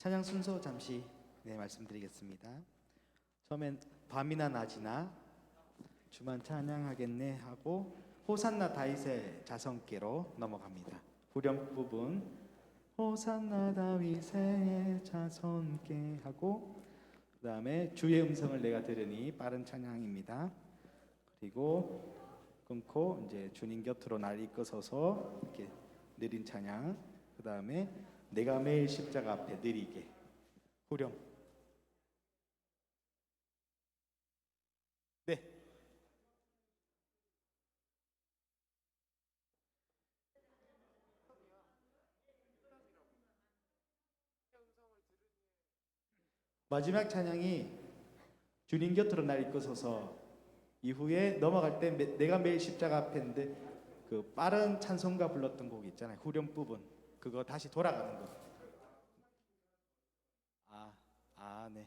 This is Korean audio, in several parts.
찬양 순서 잠시 말씀드리겠습니다. 처음엔 밤이나 낮이나 주만 찬양하겠네 하고 호산나 다윗의 자성께로 넘어갑니다. 후렴 부분 호산나 다윗의 자성께 하고 그 다음에 주의 음성을 내가 들으니 빠른 찬양입니다. 그리고 끊고 이제 주님 곁으로 날 이끌어서서 이렇게 느린 찬양. 그 다음에 내가 매일 십자가 앞에 느리게 후렴. 네. 마지막 찬양이 주님 곁으로 날 이끌어서서 이후에 넘어갈 때 내가 매일 십자가 앞에인데 그 빠른 찬송가 불렀던 곡 있잖아요. 후렴 부분 그거 다시 돌아가는 거. 네.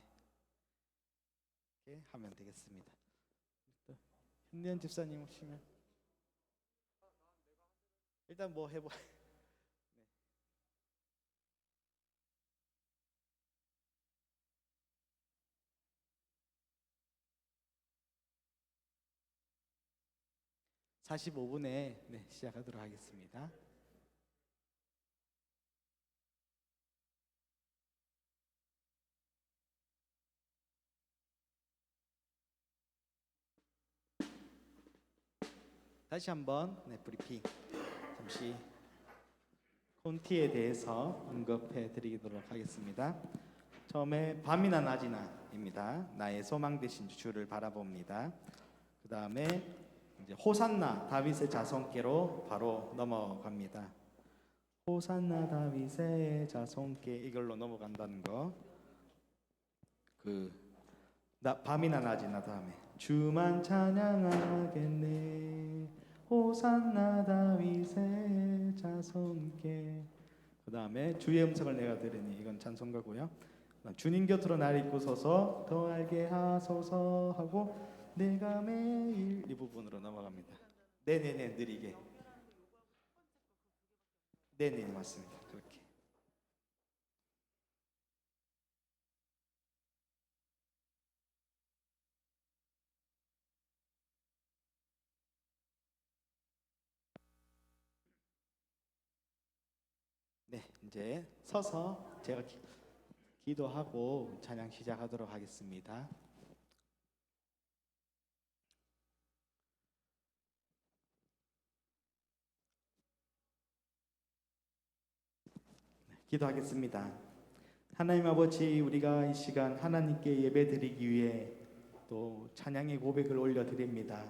이렇게 하면 되겠습니다. 현대현 집사님 오시면 일단 뭐 해봐. 네. 45분에 시작하도록 하겠습니다. 다시 한번 브리핑 잠시 콘티에 대해서 언급해 드리도록 하겠습니다. 처음에 밤이나 낮이나입니다. 나의 소망 되신 주를 바라봅니다. 그 다음에 이제 호산나 다윗의 자손께로 바로 넘어갑니다. 호산나 다윗의 자손께 이걸로 넘어간다는 거. 밤이나 낮이나 다음에 주만 찬양하겠네 호산나 다윗의 자손께. 그 다음에 주의 음성을 내가 들으니 이건 찬송가고요. 주님 곁으로 날 이끌어서서 더 알게 하소서 하고 내가 매일 이 부분으로 넘어갑니다. 네네네 느리게. 네네 맞습니다. 그렇게. 네 이제 서서 제가 기도하고 찬양 시작하도록 하겠습니다. 기도하겠습니다. 하나님 아버지, 우리가 이 시간 하나님께 예배드리기 위해 또 찬양의 고백을 올려드립니다.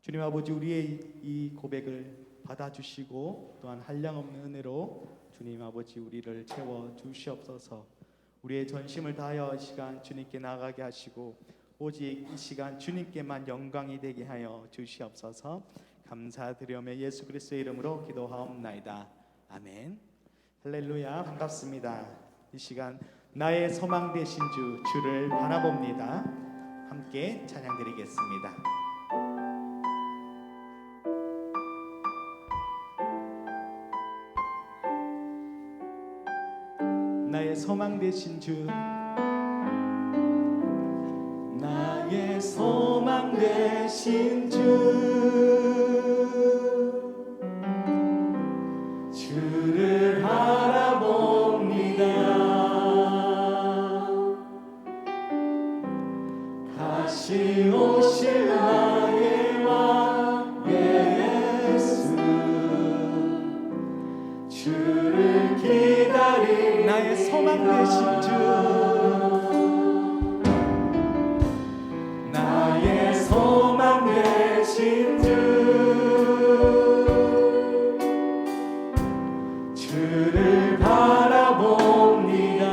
주님 아버지, 우리의 이 고백을 받아주시고 또한 한량없는 은혜로 주님 아버지 우리를 채워주시옵소서. 우리의 전심을 다하여 이 시간 주님께 나가게 하시고 오직 이 시간 주님께만 영광이 되게 하여 주시옵소서. 감사드리며 예수 그리스도의 이름으로 기도하옵나이다. 아멘. 할렐루야. 반갑습니다. 이 시간 나의 소망 되신 주를 바라봅니다. 함께 찬양 드리겠습니다. 나의 소망 되신 주, 나의 소망 되신 주를 바라봅니다. 다시 오실 나의 왕 예수, 주를 기다린 나의 소망 되신 주, 나의 소망 되신 주를 바라봅니다.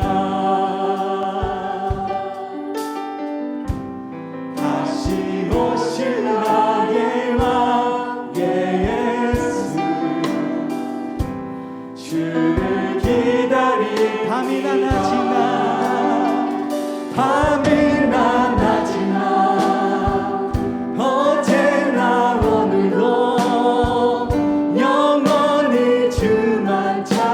다시 오실 나의 왕 예수, 주를 기다린 밤이나 낮이나 밤이나 낮이나 어제나 오늘도 영원히 주만 찬양해.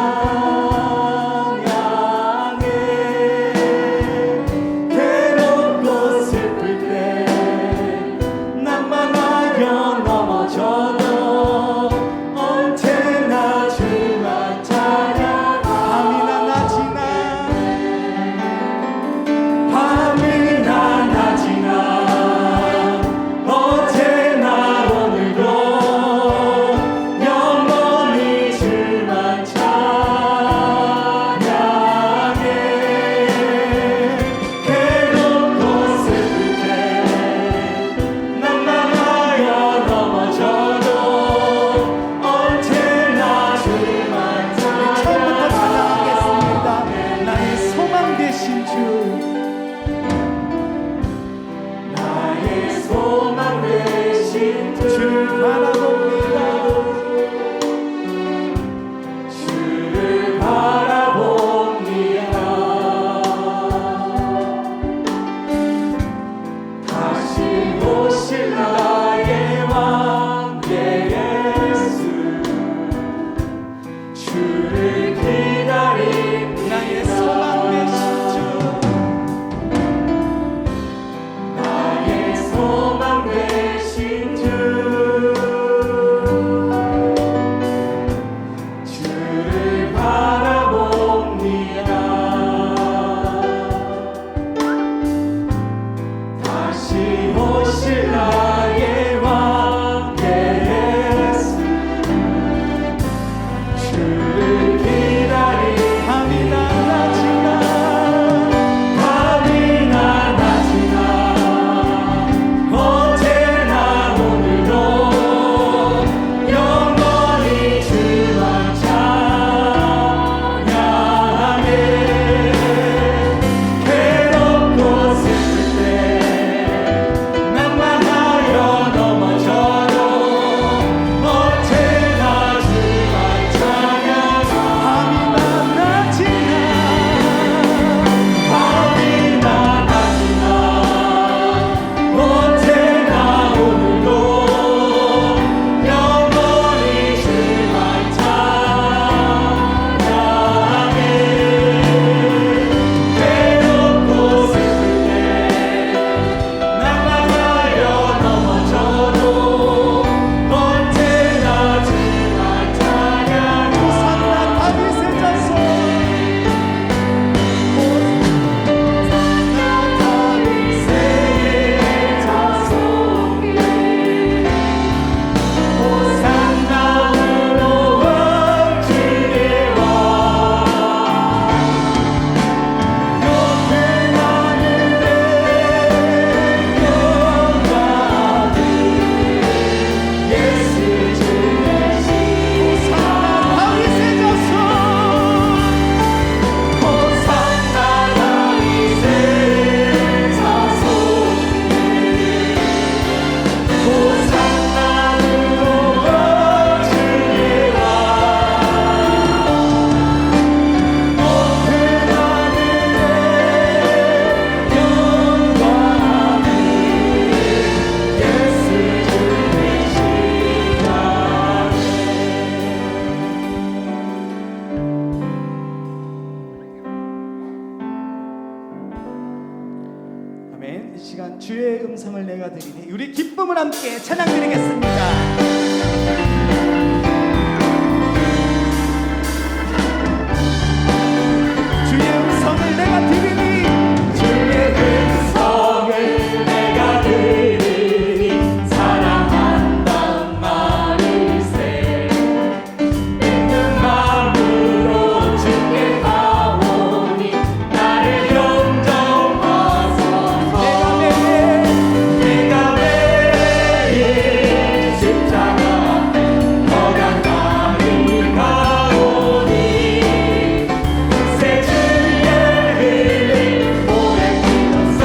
주의 음성을 내가 드리니 우리 기쁨을 함께 찬양 드리겠습니다. 주의 음성을 내가 들으니 주의 음성을 내가 들으니 사랑한단 말일세 믿는 마음으로 주께 가오니 나를 영접하소서 내가 매일 십자가 더 가까이 가오니 새 주의 흘린 보혜 피로써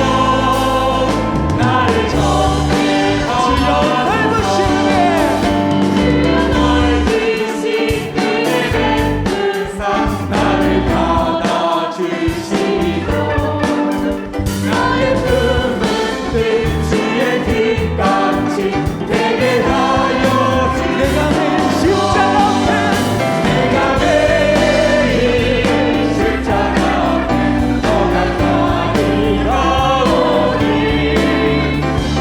나를 정죄하소서 주여 넓으신 은혜 베푸사 나를 받아주시고 나의 품은 주의 빛같이 되게 하여 내가 매일 십자가 앞에 내가 매일 십자가 앞에 더 가까이 가오니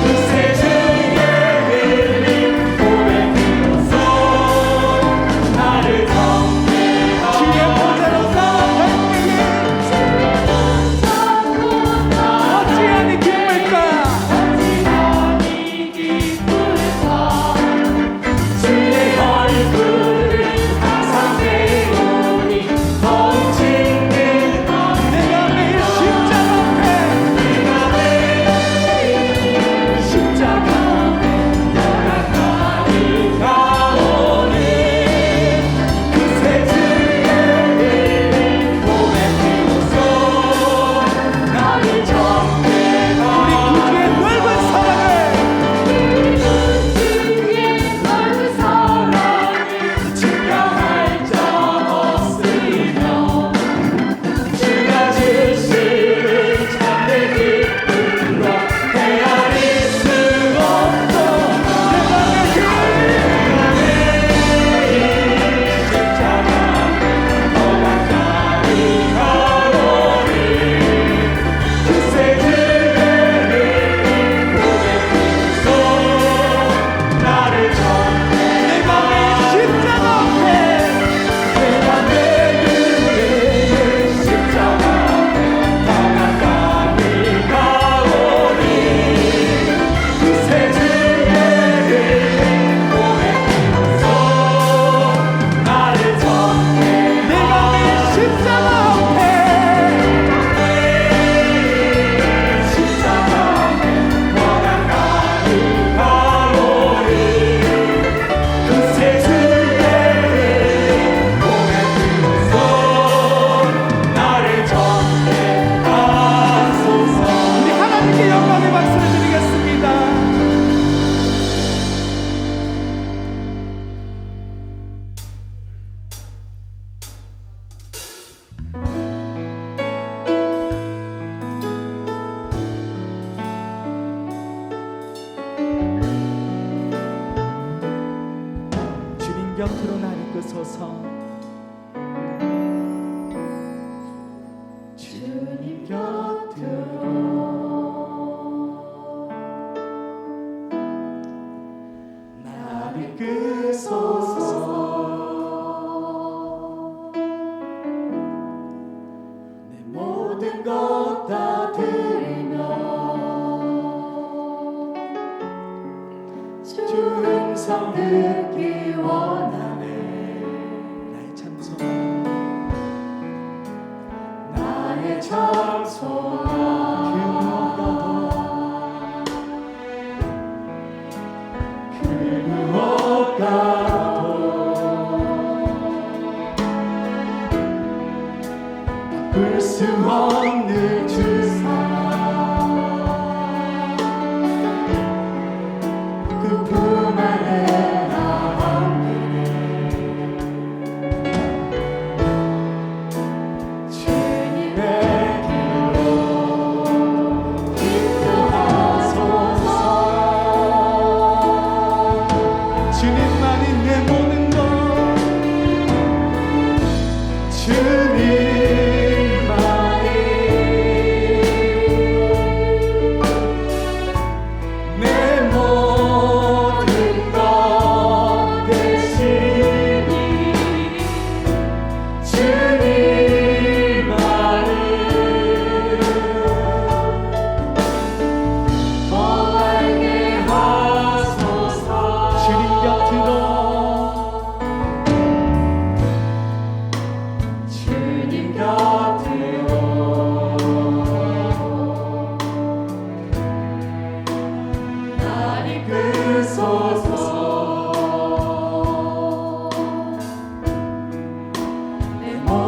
그새 주의 흘린 보혜 피로써 나를 정죄하소서 주의 보좌로 나아갈 때에 어찌하니 기쁠까 주의 얼굴을 항상 배우니 더욱 친근한 내가 매일 십자가 앞에 내가 매일 십자가 앞에 더 가까이 가오니 그새 주의 흘린 보혜 피로써 나를 정죄하소서 우리 구주의 넓은 사랑을 증명할 자 없으며 주가 주시는 참된 기쁨으로 헤아릴 수 없도다 내가 매일 십자가 앞에 더 가까이 가오니 그새 주의 흘린 보혜 피로써 나를 내가 매일 십자가 앞에 내가 매일 십자가 앞에 더 가까이 가오니 그새 주의 흘린 보혜 피로써 나를 정죄하소서 내가 매일 십자가 앞에 매일 십자가 앞에 더 가까이 가오니 그새 주의 흘린 보혜 피로써 나를 정죄하소서 우리 하나님께 영광의 박수를 드리겠습니다. 주님 곁으로 나를 이끄소서 주님 곁으로 나를 이끄소서 내 모든 것 다 드리며 주 음성 듣기 원하네 나의 참소가 나의 참소가 그 무엇과도 바꿀 수 없는 주 사랑 그 품 안에 나 함께 주님의 길로 인도하소서 주님만이 내 모든 것 주님만이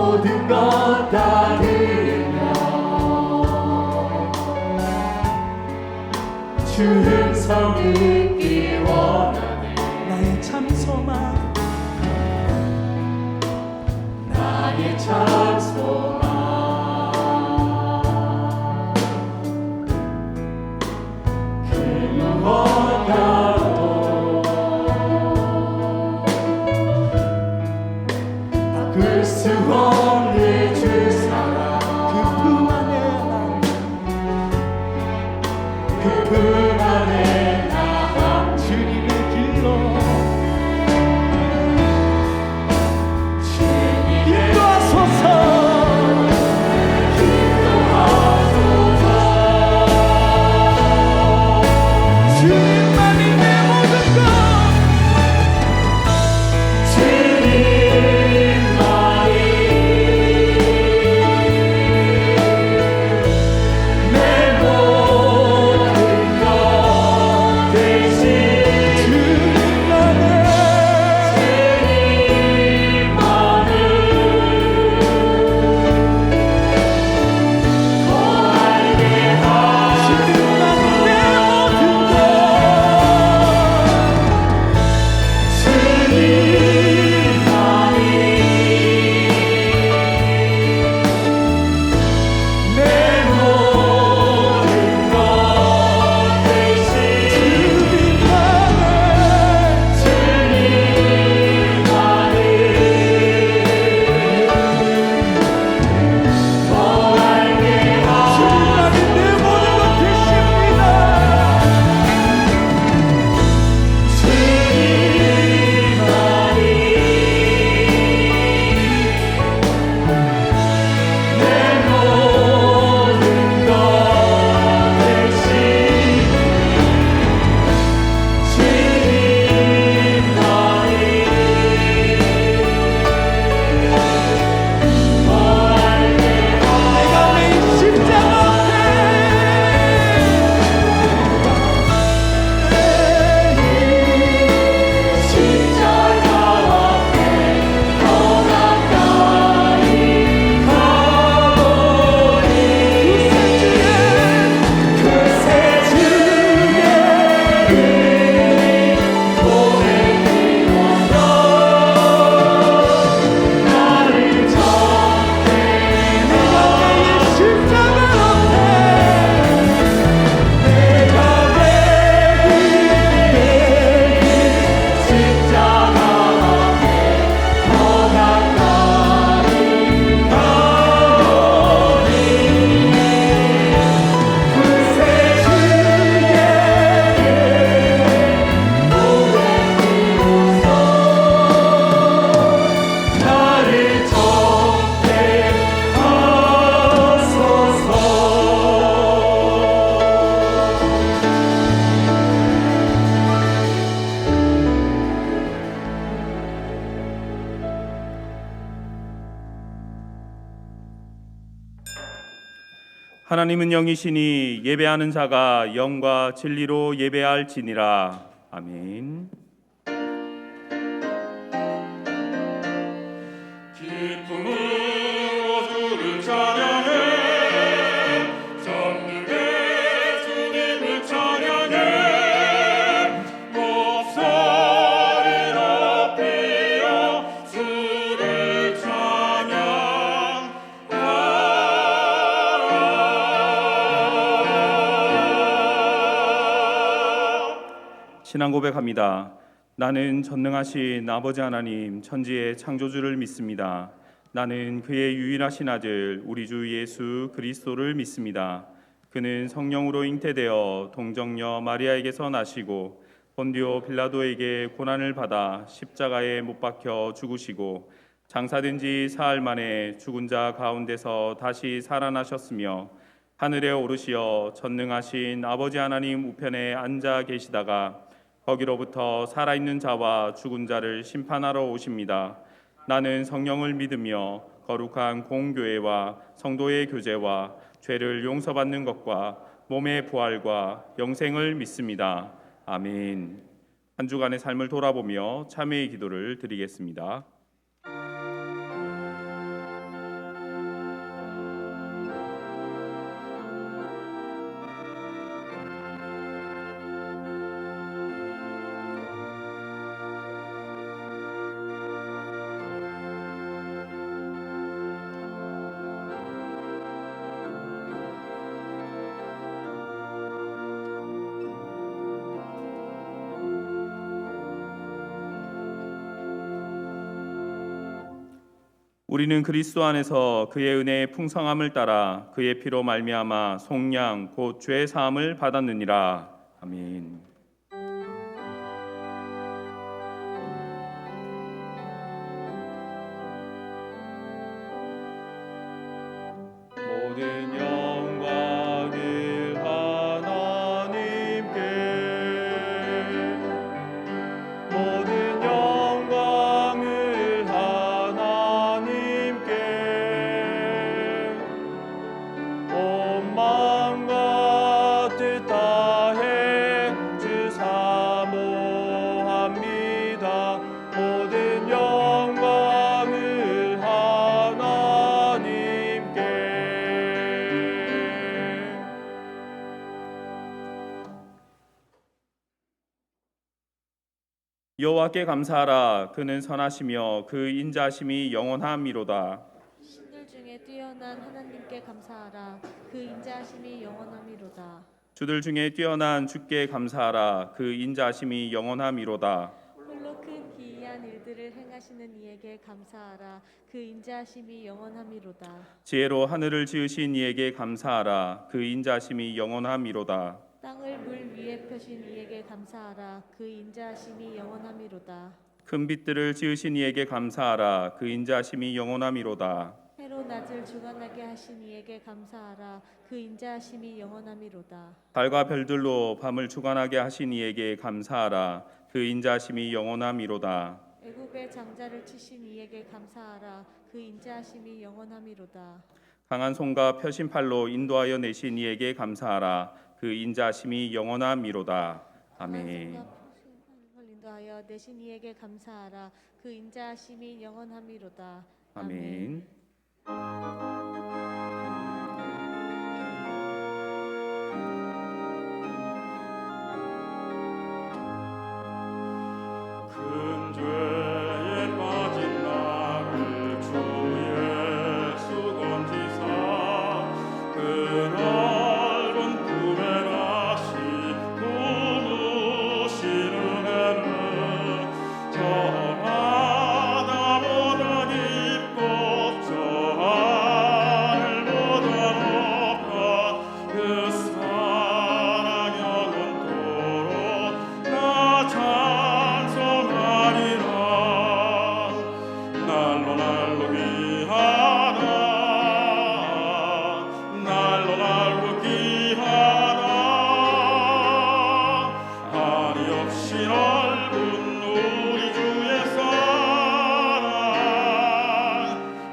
모든 것 다 들으며 주 음성 듣기 원하네. 나의 참 소망 나의 참 소망 그 무엇과도 바꿀 수 없는 주 사랑 그 품 안에 그 품 안에 나 주님의 길로 인도하소서. 주님만이 내 모든 것 하나님은 영이시니 예배하는 자가 영과 진리로 예배할지니라. 아멘. 기쁨으로 주를 찬양해 전능의 주님을 찬양해 목소리 높이어 주를 찬양하라. 신앙 고백합니다. 나는 전능하신 아버지 하나님 천지의 창조주를 믿습니다. 나는 그의 유일하신 아들 우리 주 예수 그리스도를 믿습니다. 그는 성령으로 잉태되어 동정녀 마리아에게서 나시고 본디오 빌라도에게 고난을 받아 십자가에 못 박혀 죽으시고 장사된 지 사흘 만에 죽은 자 가운데서 다시 살아나셨으며 하늘에 오르시어 전능하신 아버지 하나님 우편에 앉아 계시다가 거기로부터 살아있는 자와 죽은 자를 심판하러 오십니다. 나는 성령을 믿으며 거룩한 공교회와 성도의 교제와 죄를 용서받는 것과 몸의 부활과 영생을 믿습니다. 아멘. 한 주간의 삶을 돌아보며 참회의 기도를 드리겠습니다. 우리는 그리스도 안에서 그의 은혜의 풍성함을 따라 그의 피로 말미암아 속량 곧 죄 사함을 받았느니라. 아멘. 모든 영광을 하나님께, 모든 영광을 하나님께, 온 마음과 뜻 다해 주 사모합니다. 모든 영광을 하나님께. 여호와께 감사하라. 그는 선하시며 그 인자하심이 영원함이로다. 신들 중에 뛰어난 하나님께 감사하라. 그 인자하심이 영원함이로다. 주들 중에 뛰어난 주께 감사하라. 그 인자하심이 영원함이로다. 홀로 큰 기이한 일들을 행하시는 이에게 감사하라. 그 인자하심이 영원함이로다. 지혜로 하늘을 지으신 이에게 감사하라. 그 인자하심이 영원함이로다. 땅을 물 위에 펴신 이에게 감사하라. 그 인자하심이 영원함이로다. 큰 빛들을 지으신 이에게 감사하라. 그 인자하심이 영원함이로다. 해로 낮을 주관하게 하신 이에게 감사하라. 그 인자하심이 영원함이로다. 달과 별들로 밤을 주관하게 하신 이에게 감사하라. 그 인자하심이 영원함이로다. 애굽의 장자를 치신 이에게 감사하라. 그 인자하심이 영원함이로다. 강한 손과 펴신 팔로 인도하여 내신 이에게 감사하라. 그 인자하심이 영원함이로다. 아멘. 인도하여 내신 이에게 감사하라. 그 인자하심이 영원함이로다. 아멘. 큰 죄에 빠진 나를 주 예수 건지사 그 넓은 품에 다시 부으시는 해는 저 바다보다 깊고 저 하늘보다 높아 그 사랑 영원토록 나 찬송하리라. 날로 날로 귀하다 날로 날로 귀하다 한이 없이 넓은 우리 주의 사랑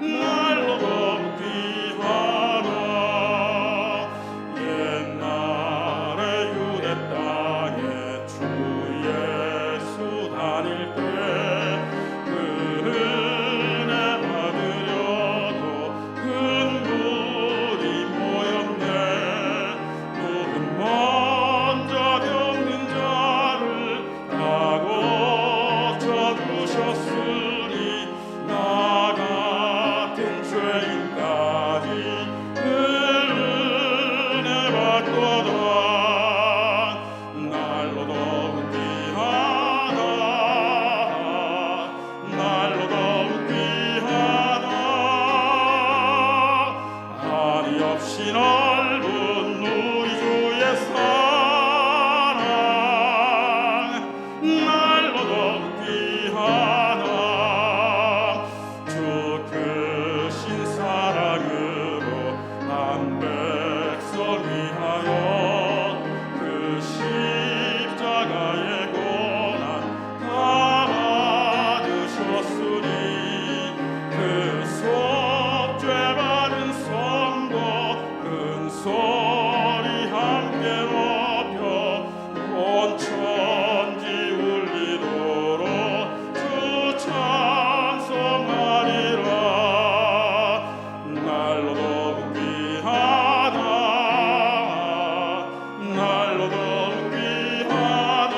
날로 더욱 귀하다. 옛날에 유대 땅에 주 예수 다닐 때 그 은혜 받으려고 큰 무리 모였네. 누군 먼저 병든 자를 다 고쳐주셨으니 나 같은 죄인까지 그 은혜 받도다. 날로 더욱 귀하다 날로 더욱 귀하다 한이 없이 넓은 우리 주의 사랑 날로 더욱 귀하다. 주 크신 사랑으로 한 백성 위하여 그 십자가의 고난 다 받으셨으니 그 속죄 받은 성도 큰 소리 함께 높여 온 천지 울리도록 주 찬송하리라. 날로 더욱 귀하다 날로 더욱 귀하다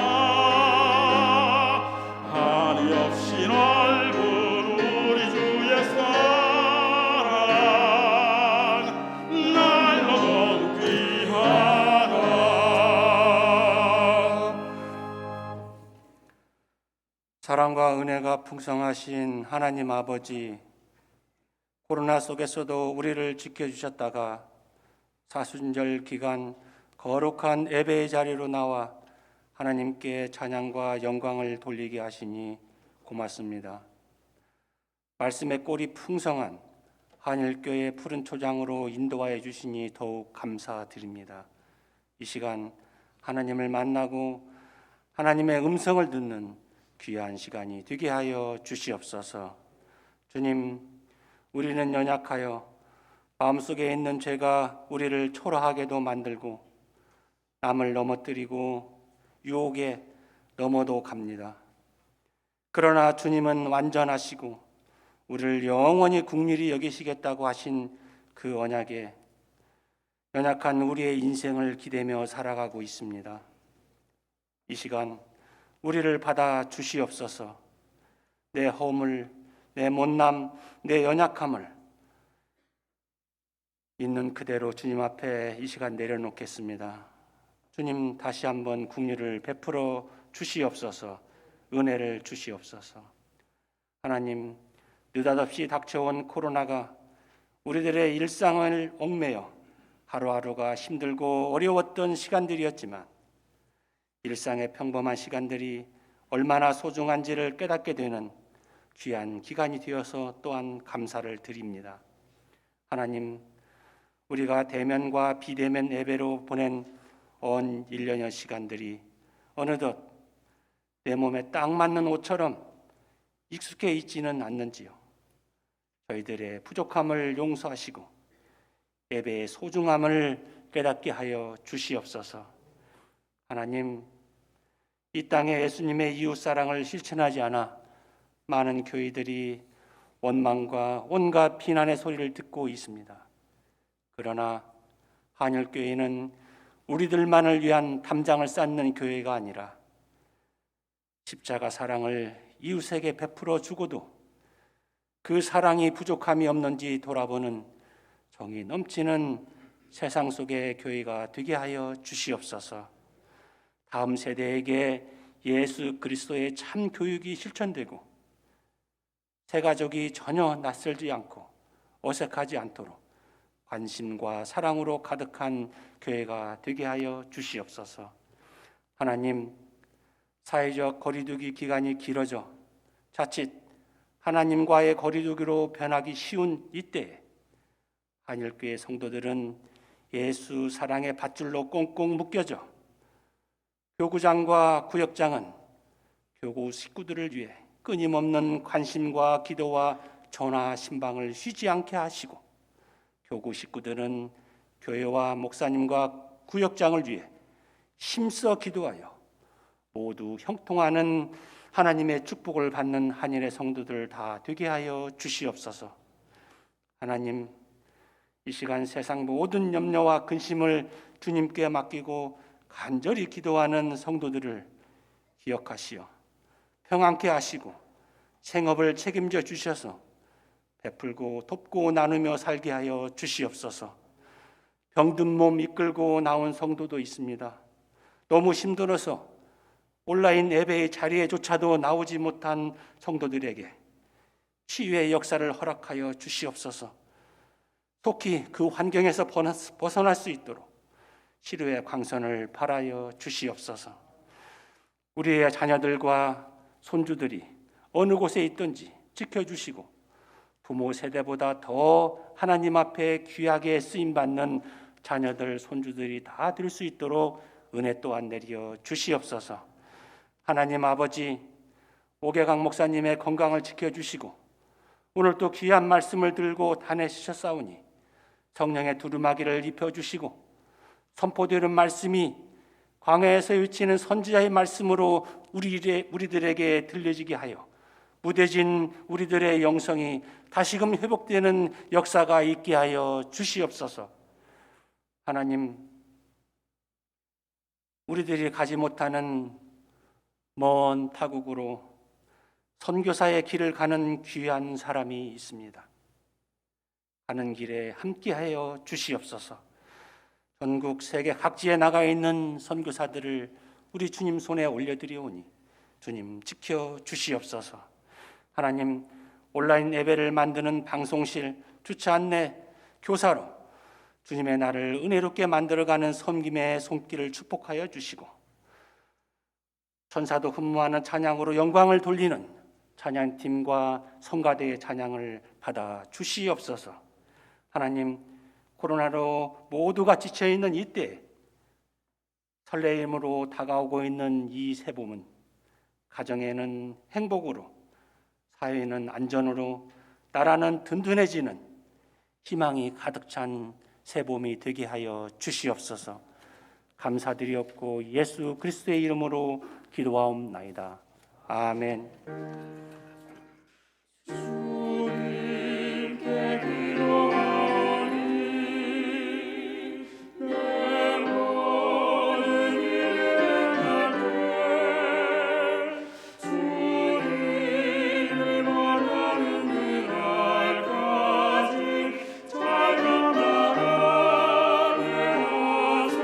한이 없이 넓은 우리 주의 사랑 날로 더욱 귀하다. 사랑과 은혜가 풍성하신 하나님 아버지, 코로나 속에서도 우리를 지켜주셨다가 사순절 기간 거룩한 예배의 자리로 나와 하나님께 찬양과 영광을 돌리게 하시니 고맙습니다. 말씀의 꼴이 풍성한 한일교회 푸른 초장으로 인도하여 주시니 더욱 감사드립니다. 이 시간 하나님을 만나고 하나님의 음성을 듣는 귀한 시간이 되게 하여 주시옵소서. 주님, 우리는 연약하여 마음속에 있는 죄가 우리를 초라하게도 만들고 남을 넘어뜨리고 유혹에 넘어도 갑니다. 그러나 주님은 완전하시고 우리를 영원히 긍휼히 여기시겠다고 하신 그 언약에 연약한 우리의 인생을 기대며 살아가고 있습니다. 이 시간 우리를 받아 주시옵소서. 내 허물, 내 못남, 내 연약함을 있는 그대로 주님 앞에 이 시간 내려놓겠습니다. 주님, 다시 한번 긍휼을 베풀어 주시옵소서. 은혜를 주시옵소서. 하나님, 느닷없이 닥쳐온 코로나가 우리들의 일상을 얽매여 하루하루가 힘들고 어려웠던 시간들이었지만 일상의 평범한 시간들이 얼마나 소중한지를 깨닫게 되는 귀한 기간이 되어서 또한 감사를 드립니다. 하나님, 우리가 대면과 비대면 예배로 보낸 온 1년여 시간들이 어느덧 내 몸에 딱 맞는 옷처럼 익숙해 있지는 않는지요. 저희들의 부족함을 용서하시고 예배의 소중함을 깨닫게 하여 주시옵소서. 하나님, 이 땅에 예수님의 이웃사랑을 실천하지 않아 많은 교회들이 원망과 온갖 비난의 소리를 듣고 있습니다. 그러나 한일교회는 우리들만을 위한 담장을 쌓는 교회가 아니라 십자가 사랑을 이웃에게 베풀어 주고도 그 사랑이 부족함이 없는지 돌아보는 정이 넘치는 세상 속의 교회가 되게 하여 주시옵소서. 다음 세대에게 예수 그리스도의 참 교육이 실천되고 새 가족이 전혀 낯설지 않고 어색하지 않도록 관심과 사랑으로 가득한 교회가 되게 하여 주시옵소서. 하나님, 사회적 거리두기 기간이 길어져 자칫 하나님과의 거리두기로 변하기 쉬운 이때에 한일교회 성도들은 예수 사랑의 밧줄로 꽁꽁 묶여져 교구장과 구역장은 교구 식구들을 위해 끊임없는 관심과 기도와 전화 신방을 쉬지 않게 하시고 교구 식구들은 교회와 목사님과 구역장을 위해 힘써 기도하여 모두 형통하는 하나님의 축복을 받는 한일의 성도들 다 되게 하여 주시옵소서. 하나님, 이 시간 세상 모든 염려와 근심을 주님께 맡기고 간절히 기도하는 성도들을 기억하시어 평안케 하시고 생업을 책임져 주셔서 베풀고 돕고 나누며 살게 하여 주시옵소서. 병든 몸 이끌고 나온 성도도 있습니다. 너무 힘들어서 온라인 예배의 자리에조차도 나오지 못한 성도들에게 치유의 역사를 허락하여 주시옵소서. 속히 그 환경에서 벗어날 수 있도록 치료의 광선을 발하여 주시옵소서. 우리의 자녀들과 손주들이 어느 곳에 있든지 지켜주시고 부모 세대보다 더 하나님 앞에 귀하게 쓰임받는 자녀들, 손주들이 다 될 수 있도록 은혜 또한 내려 주시옵소서. 하나님 아버지, 오계강 목사님의 건강을 지켜주시고 오늘 또 귀한 말씀을 들고 다니셨사오니 성령의 두루마기를 입혀주시고 선포되는 말씀이 광야에서 외치는 선지자의 말씀으로 우리들에게 들려지게 하여 무뎌진 우리들의 영성이 다시금 회복되는 역사가 있게 하여 주시옵소서. 하나님, 우리들이 가지 못하는 먼 타국으로 선교사의 길을 가는 귀한 사람이 있습니다. 가는 길에 함께하여 주시옵소서. 전국 세계 각지에 나가 있는 선교사들을 우리 주님 손에 올려드리오니 주님 지켜 주시옵소서. 하나님, 온라인 예배를 만드는 방송실, 주차 안내 교사로 주님의 나를 은혜롭게 만들어가는 섬김의 손길을 축복하여 주시고, 천사도 흠모하는 찬양으로 영광을 돌리는 찬양팀과 성가대의 찬양을 받아 주시옵소서. 하나님, 코로나로 모두가 지쳐있는 이때 설레임으로 다가오고 있는 이 새봄은 가정에는 행복으로, 사회는 안전으로, 나라는 든든해지는 희망이 가득 찬 새봄이 되게 하여 주시옵소서. 감사드리옵고 예수 그리스도의 이름으로 기도하옵나이다. 아멘. 주님께 기도하니 내 모든 일을 행하되 주님을 원하는 그날까지 작은 나라 되하소서.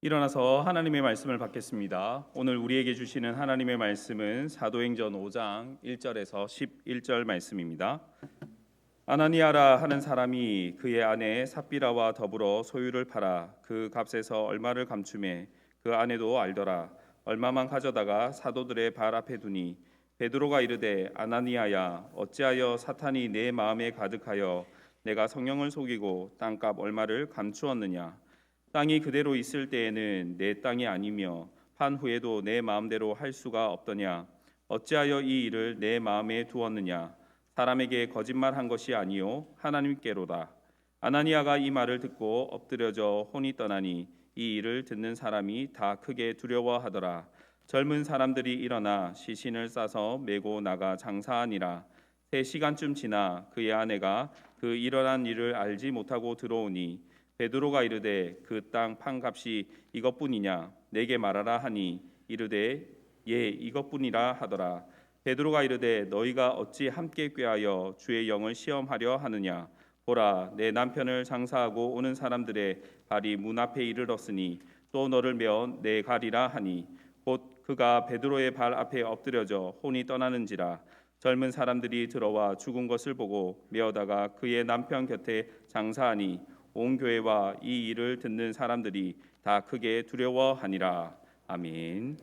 일어나서 하나님의 말씀을 받겠습니다. 오늘 우리에게 주시는 하나님의 말씀은 사도행전 5장 1절에서 11절 말씀입니다. 아나니아라 하는 사람이 그의 아내 삽비라와 더불어 소유를 팔아 그 값에서 얼마를 감추매 그 아내도 알더라. 얼마만 가져다가 사도들의 발 앞에 두니 베드로가 이르되 아나니아야, 어찌하여 사탄이 내 마음에 가득하여 내가 성령을 속이고 땅값 얼마를 감추었느냐. 땅이 그대로 있을 때에는 내 땅이 아니며 판 후에도 내 마음대로 할 수가 없더냐. 어찌하여 이 일을 내 마음에 두었느냐. 사람에게 거짓말한 것이 아니요 하나님께로다. 아나니아가 이 말을 듣고 엎드려져 혼이 떠나니 이 일을 듣는 사람이 다 크게 두려워하더라. 젊은 사람들이 일어나 시신을 싸서 메고 나가 장사하니라. 3시간쯤 지나 그의 아내가 그 일어난 일을 알지 못하고 들어오니 베드로가 이르되 그 땅 판값이 이것뿐이냐 내게 말하라 하니 이르되 예 이것뿐이라 하더라. 베드로가 이르되 너희가 어찌 함께 꾀하여 주의 영을 시험하려 하느냐. 보라, 내 남편을 장사하고 오는 사람들의 발이 문 앞에 이르렀으니 또 너를 메어 내 가리라 하니 곧 그가 베드로의 발 앞에 엎드려져 혼이 떠나는지라. 젊은 사람들이 들어와 죽은 것을 보고 메어다가 그의 남편 곁에 장사하니 온 교회와 이 일을 듣는 사람들이 다 크게 두려워하니라. 아멘.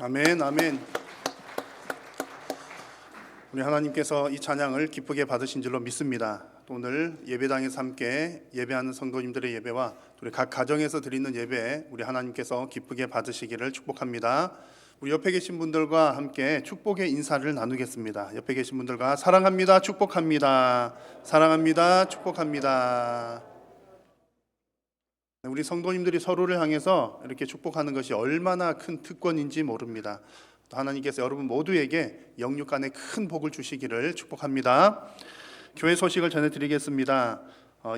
아멘, 아멘. 우리 하나님께서 이 찬양을 기쁘게 받으신 줄로 믿습니다. 또 오늘 예배당에서 함께 예배하는 성도님들의 예배와 우리 각 가정에서 드리는 예배 우리 하나님께서 기쁘게 받으시기를 축복합니다. 우리 옆에 계신 분들과 함께 축복의 인사를 나누겠습니다. 옆에 계신 분들과 사랑합니다, 축복합니다, 사랑합니다, 축복합니다. 우리 성도님들이 서로를 향해서 이렇게 축복하는 것이 얼마나 큰 특권인지 모릅니다. 또 하나님께서 여러분 모두에게 영육 간에 큰 복을 주시기를 축복합니다. 교회 소식을 전해드리겠습니다.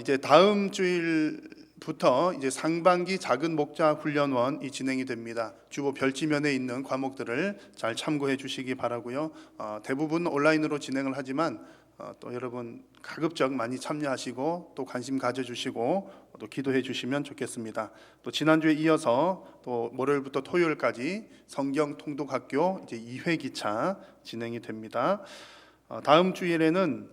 이제 다음 주일부터 이제 상반기 작은 목자 훈련원이 진행이 됩니다. 주보 별지면에 있는 과목들을 잘 참고해 주시기 바라고요. 대부분 온라인으로 진행을 하지만 또 여러분 가급적 많이 참여하시고 또 관심 가져주시고 또 기도해 주시면 좋겠습니다. 또 지난주에 이어서 또 월요일부터 토요일까지 성경 통독학교 이제 2회 기차 진행이 됩니다. 다음 주일에는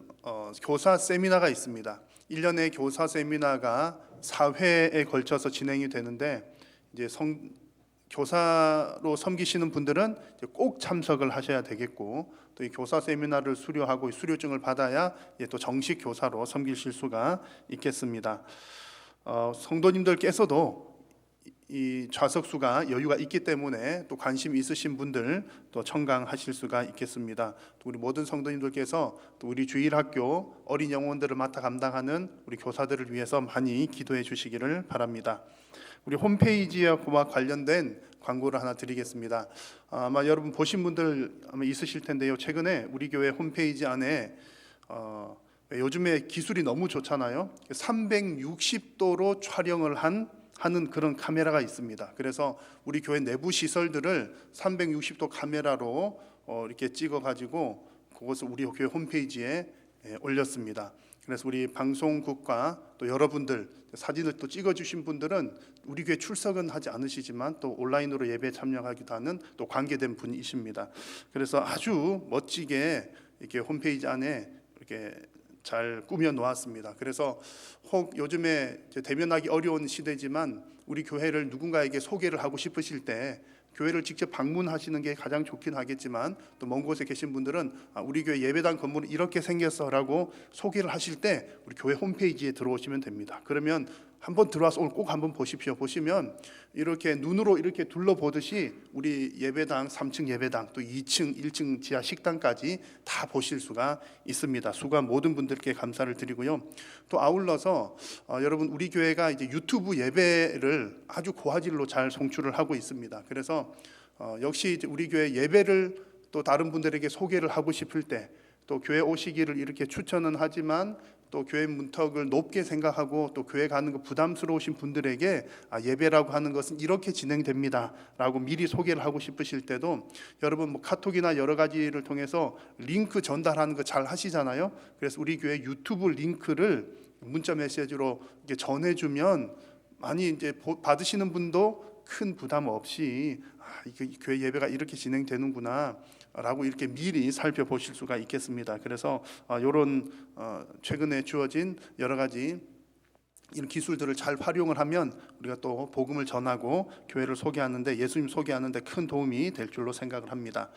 교사 세미나가 있습니다. 1년의 교사 세미나가 4회에 걸쳐서 진행이 되는데 이제 교사로 섬기시는 분들은 이제 꼭 참석을 하셔야 되겠고 또 이 교사 세미나를 수료하고 수료증을 받아야 또 정식 교사로 섬기실 수가 있겠습니다. 성도님들께서도 이 좌석수가 여유가 있기 때문에 또 관심 있으신 분들 또 청강하실 수가 있겠습니다. 또 우리 모든 성도님들께서 또 우리 주일학교 어린 영혼들을 맡아 감당하는 우리 교사들을 위해서 많이 기도해 주시기를 바랍니다. 우리 홈페이지와 관련된 광고를 하나 드리겠습니다. 아마 여러분 보신 분들 아마 있으실 텐데요. 최근에 우리 교회 홈페이지 안에 요즘에 기술이 너무 좋잖아요. 360도로 촬영을 하는 그런 카메라가 있습니다. 그래서 우리 교회 내부 시설들을 360도 카메라로 이렇게 찍어가지고 그것을 우리 교회 홈페이지에 올렸습니다. 그래서 우리 방송국과 또 여러분들 사진을 또 찍어주신 분들은 우리 교회 출석은 하지 않으시지만 또 온라인으로 예배에 참여하기도 하는 또 관계된 분이십니다. 그래서 아주 멋지게 이렇게 홈페이지 안에 이렇게 잘 꾸며 놓았습니다. 그래서 혹 요즘에 대면하기 어려운 시대지만 우리 교회를 누군가에게 소개를 하고 싶으실 때 교회를 직접 방문하시는 게 가장 좋긴 하겠지만 또 먼 곳에 계신 분들은 우리 교회 예배당 건물은 이렇게 생겼어라고 소개를 하실 때 우리 교회 홈페이지에 들어오시면 됩니다. 그러면 한번 들어와서 오늘 꼭 한번 보십시오. 보시면 이렇게 눈으로 이렇게 둘러보듯이 우리 예배당 3층 예배당 또 2층 1층 지하 식당까지 다 보실 수가 있습니다. 수고한 모든 분들께 감사를 드리고요. 또 아울러서 여러분 우리 교회가 이제 유튜브 예배를 아주 고화질로 잘 송출을 하고 있습니다. 그래서 역시 이제 우리 교회 예배를 또 다른 분들에게 소개를 하고 싶을 때 또 교회 오시기를 이렇게 추천은 하지만 또 교회 문턱을 높게 생각하고 또 교회 가는 거 부담스러우신 분들에게 예배라고 하는 것은 이렇게 진행됩니다 라고 미리 소개를 하고 싶으실 때도 여러분 뭐 카톡이나 여러 가지를 통해서 링크 전달하는 거 잘 하시잖아요. 그래서 우리 교회 유튜브 링크를 문자 메시지로 이렇게 전해주면 많이 이제 받으시는 분도 큰 부담 없이 이게 교회 예배가 이렇게 진행되는구나 라고 이렇게 미리 살펴보실 수가 있겠습니다. 그래서 이런 최근에 주어진 여러 가지 이런 기술들을 잘 활용을 하면 우리가 또 복음을 전하고 교회를 소개하는데 예수님 소개하는데 큰 도움이 될 줄로 생각을 합니다.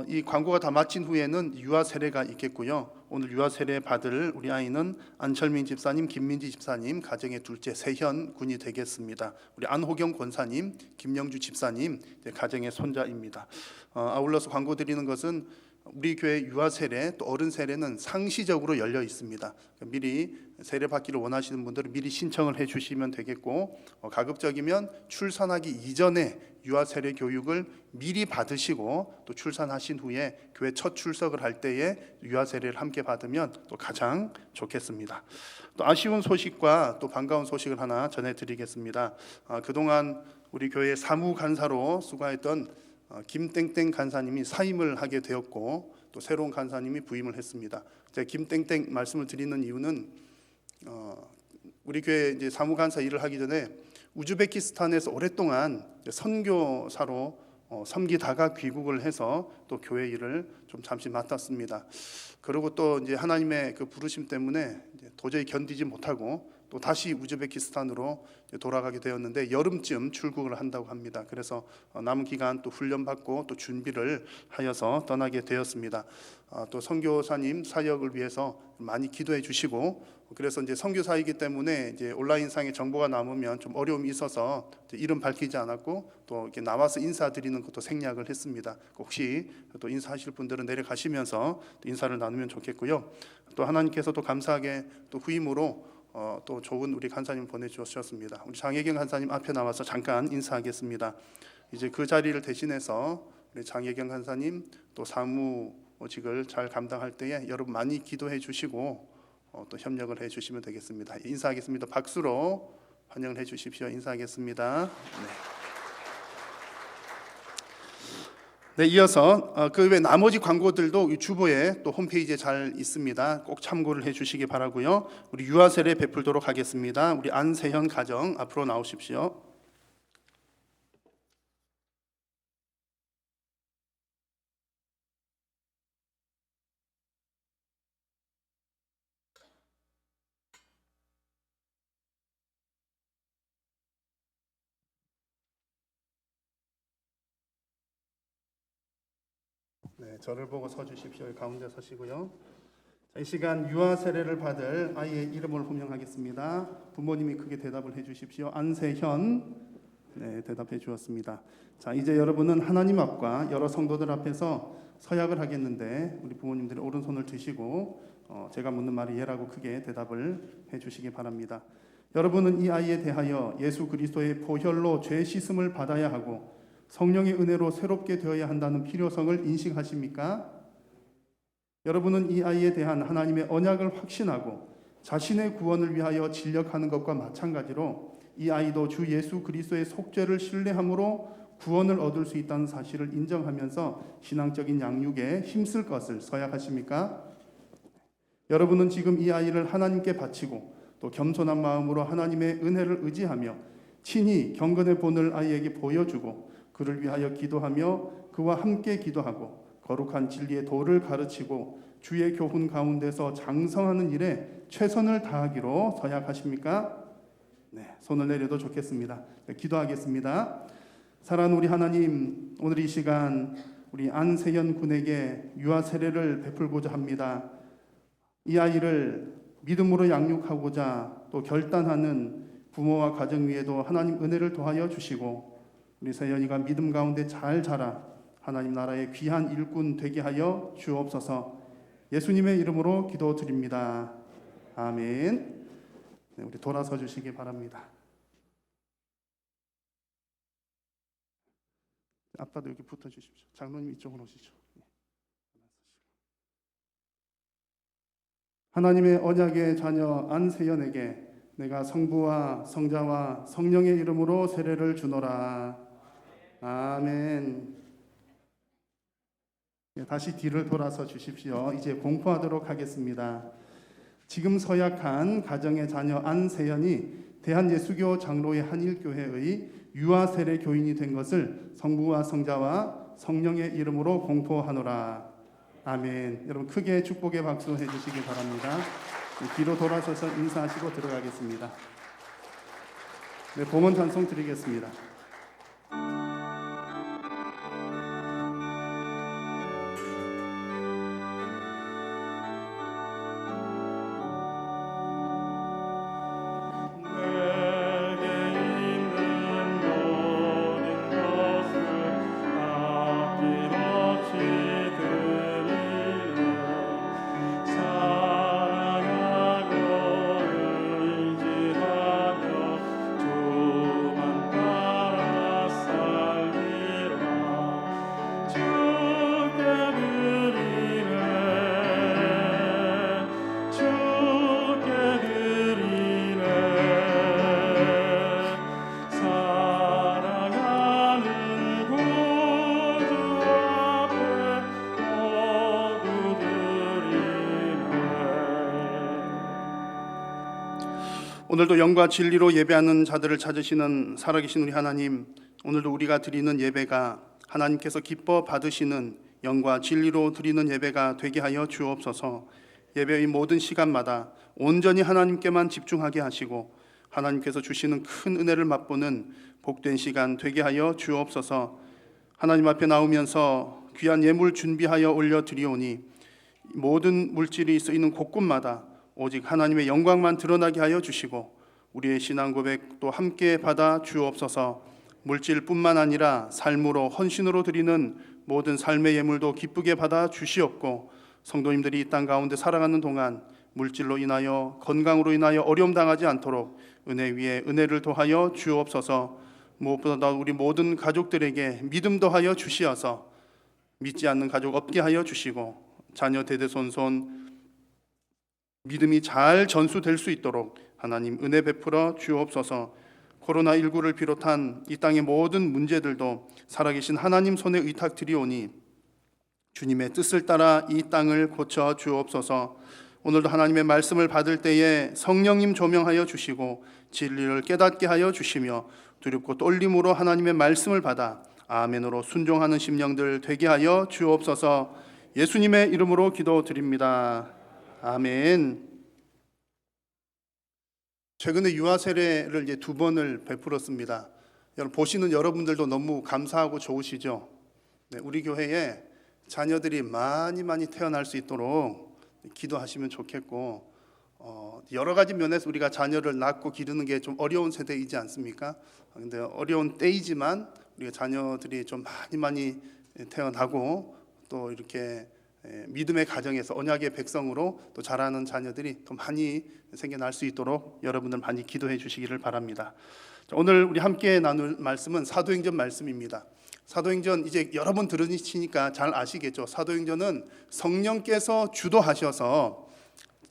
이 광고가 다 마친 후에는 유아 세례가 있겠고요. 오늘 유아 세례 받을 우리 아이는 안철민 집사님, 김민지 집사님, 가정의 둘째 세현 군이 되겠습니다. 우리 안호경 권사님, 김영주 집사님 가정의 손자입니다. 아울러서 광고 드리는 것은 우리 교회 유아 세례 또 어른 세례는 상시적으로 열려 있습니다. 미리 세례 받기를 원하시는 분들은 미리 신청을 해주시면 되겠고 가급적이면 출산하기 이전에 유아 세례 교육을 미리 받으시고 또 출산하신 후에 교회 첫 출석을 할 때에 유아 세례를 함께 받으면 또 가장 좋겠습니다. 또 아쉬운 소식과 또 반가운 소식을 하나 전해드리겠습니다. 그동안 우리 교회 사무 간사로 수고했던 김땡땡 간사님이 사임을 하게 되었고 또 새로운 간사님이 부임을 했습니다. 제가 김땡땡 말씀을 드리는 이유는 우리 교회 이제 사무 간사 일을 하기 전에 우즈베키스탄에서 오랫동안 선교사로 섬기다가 귀국을 해서 또 교회 일을 좀 잠시 맡았습니다. 그리고 또 이제 하나님의 그 부르심 때문에 이제 도저히 견디지 못하고 또 다시 우즈베키스탄으로 돌아가게 되었는데 여름쯤 출국을 한다고 합니다. 그래서 남은 기간 또 훈련받고 또 준비를 하여서 떠나게 되었습니다. 또 선교사님 사역을 위해서 많이 기도해 주시고, 그래서 이제 선교사이기 때문에 이제 온라인상에 정보가 남으면 좀 어려움이 있어서 이름 밝히지 않았고, 또 이렇게 나와서 인사드리는 것도 생략을 했습니다. 혹시 또 인사하실 분들은 내려가시면서 또 인사를 나누면 좋겠고요. 또 하나님께서 또 감사하게 또 후임으로 또 좋은 우리 간사님 보내주셨습니다. 우리 장혜경 간사님 앞에 나와서 잠깐 인사하겠습니다. 이제 그 자리를 대신해서 우리 장혜경 간사님 또 사무직을 잘 감당할 때에 여러분 많이 기도해 주시고 또 협력을 해 주시면 되겠습니다. 인사하겠습니다. 박수로 환영을 해 주십시오. 인사하겠습니다. 네, 이어서 그 외 나머지 광고들도 이 주보에 또 홈페이지에 잘 있습니다. 꼭 참고를 해주시기 바라고요. 우리 유아 세례 베풀도록 하겠습니다. 우리 안세현 가정 앞으로 나오십시오. 네, 저를 보고 서주십시오. 가운데 서시고요. 자, 이 시간 유아 세례를 받을 아이의 이름을 호명하겠습니다. 부모님이 크게 대답을 해주십시오. 안세현. 네, 대답해 주었습니다. 자, 이제 여러분은 하나님 앞과 여러 성도들 앞에서 서약을 하겠는데 우리 부모님들이 오른손을 드시고 제가 묻는 말이 예라고 크게 대답을 해주시기 바랍니다. 여러분은 이 아이에 대하여 예수 그리스도의 보혈로 죄 씻음을 받아야 하고 성령의 은혜로 새롭게 되어야 한다는 필요성을 인식하십니까? 여러분은 이 아이에 대한 하나님의 언약을 확신하고 자신의 구원을 위하여 진력하는 것과 마찬가지로 이 아이도 주 예수 그리스도의 속죄를 신뢰함으로 구원을 얻을 수 있다는 사실을 인정하면서 신앙적인 양육에 힘쓸 것을 서약하십니까? 여러분은 지금 이 아이를 하나님께 바치고 또 겸손한 마음으로 하나님의 은혜를 의지하며 친히 경건의 본을 아이에게 보여주고 그를 위하여 기도하며 그와 함께 기도하고 거룩한 진리의 도를 가르치고 주의 교훈 가운데서 장성하는 일에 최선을 다하기로 서약하십니까? 네, 손을 내려도 좋겠습니다. 네, 기도하겠습니다. 사랑하는 우리 하나님, 오늘 이 시간 우리 안세현 군에게 유아 세례를 베풀고자 합니다. 이 아이를 믿음으로 양육하고자 또 결단하는 부모와 가정 위에도 하나님 은혜를 더하여 주시고 우리 세연이가 믿음 가운데 잘 자라 하나님 나라의 귀한 일꾼 되게 하여 주옵소서. 예수님의 이름으로 기도드립니다. 아멘. 네, 우리 돌아서 주시기 바랍니다. 아빠도 여기 붙어 주십시오. 장로님 이쪽으로 오시죠. 하나님의 언약의 자녀 안세연에게 내가 성부와 성자와 성령의 이름으로 세례를 주노라. 아멘. 다시 뒤를 돌아서 주십시오. 이제 공포하도록 하겠습니다. 지금 서약한 가정의 자녀 안세연이 대한예수교 장로의 한일교회의 유아 세례 교인이 된 것을 성부와 성자와 성령의 이름으로 공포하노라. 아멘. 여러분 크게 축복의 박수 해주시기 바랍니다. 뒤로 돌아서서 인사하시고 들어가겠습니다. 네, 봉헌 찬송 드리겠습니다. 오늘도 영과 진리로 예배하는 자들을 찾으시는 살아계신 우리 하나님, 오늘도 우리가 드리는 예배가 하나님께서 기뻐 받으시는 영과 진리로 드리는 예배가 되게 하여 주옵소서. 예배의 모든 시간마다 온전히 하나님께만 집중하게 하시고 하나님께서 주시는 큰 은혜를 맛보는 복된 시간 되게 하여 주옵소서. 하나님 앞에 나오면서 귀한 예물 준비하여 올려드리오니 모든 물질이 쓰이는 곳곳마다 오직 하나님의 영광만 드러나게 하여 주시고 우리의 신앙 고백도 함께 받아 주옵소서. 물질뿐만 아니라 삶으로 헌신으로 드리는 모든 삶의 예물도 기쁘게 받아 주시옵고 성도님들이 이 땅 가운데 살아가는 동안 물질로 인하여 건강으로 인하여 어려움 당하지 않도록 은혜 위에 은혜를 더하여 주옵소서. 무엇보다 우리 모든 가족들에게 믿음 더하여 주시어서 믿지 않는 가족 없게 하여 주시고 자녀 대대손손 믿음이 잘 전수될 수 있도록 하나님 은혜 베풀어 주옵소서. 코로나19를 비롯한 이 땅의 모든 문제들도 살아계신 하나님 손에 의탁드리오니 주님의 뜻을 따라 이 땅을 고쳐 주옵소서. 오늘도 하나님의 말씀을 받을 때에 성령님 조명하여 주시고 진리를 깨닫게 하여 주시며 두렵고 떨림으로 하나님의 말씀을 받아 아멘으로 순종하는 심령들 되게 하여 주옵소서. 예수님의 이름으로 기도드립니다. 아멘. 최근에 유아 세례를 이제 2번을 베풀었습니다. 여러분 보시는 여러분들도 너무 감사하고 좋으시죠? 네, 우리 교회에 자녀들이 많이 태어날 수 있도록 기도하시면 좋겠고 여러 가지 면에서 우리가 자녀를 낳고 기르는 게 좀 어려운 세대이지 않습니까? 근데 어려운 때이지만 우리가 자녀들이 좀 많이 태어나고 또 이렇게 믿음의 가정에서 언약의 백성으로 또 자라는 자녀들이 더 많이 생겨날 수 있도록 여러분들 많이 기도해 주시기를 바랍니다. 오늘 우리 함께 나눌 말씀은 사도행전 말씀입니다. 사도행전 이제 여러 번 들으시니까 잘 아시겠죠? 사도행전은 성령께서 주도하셔서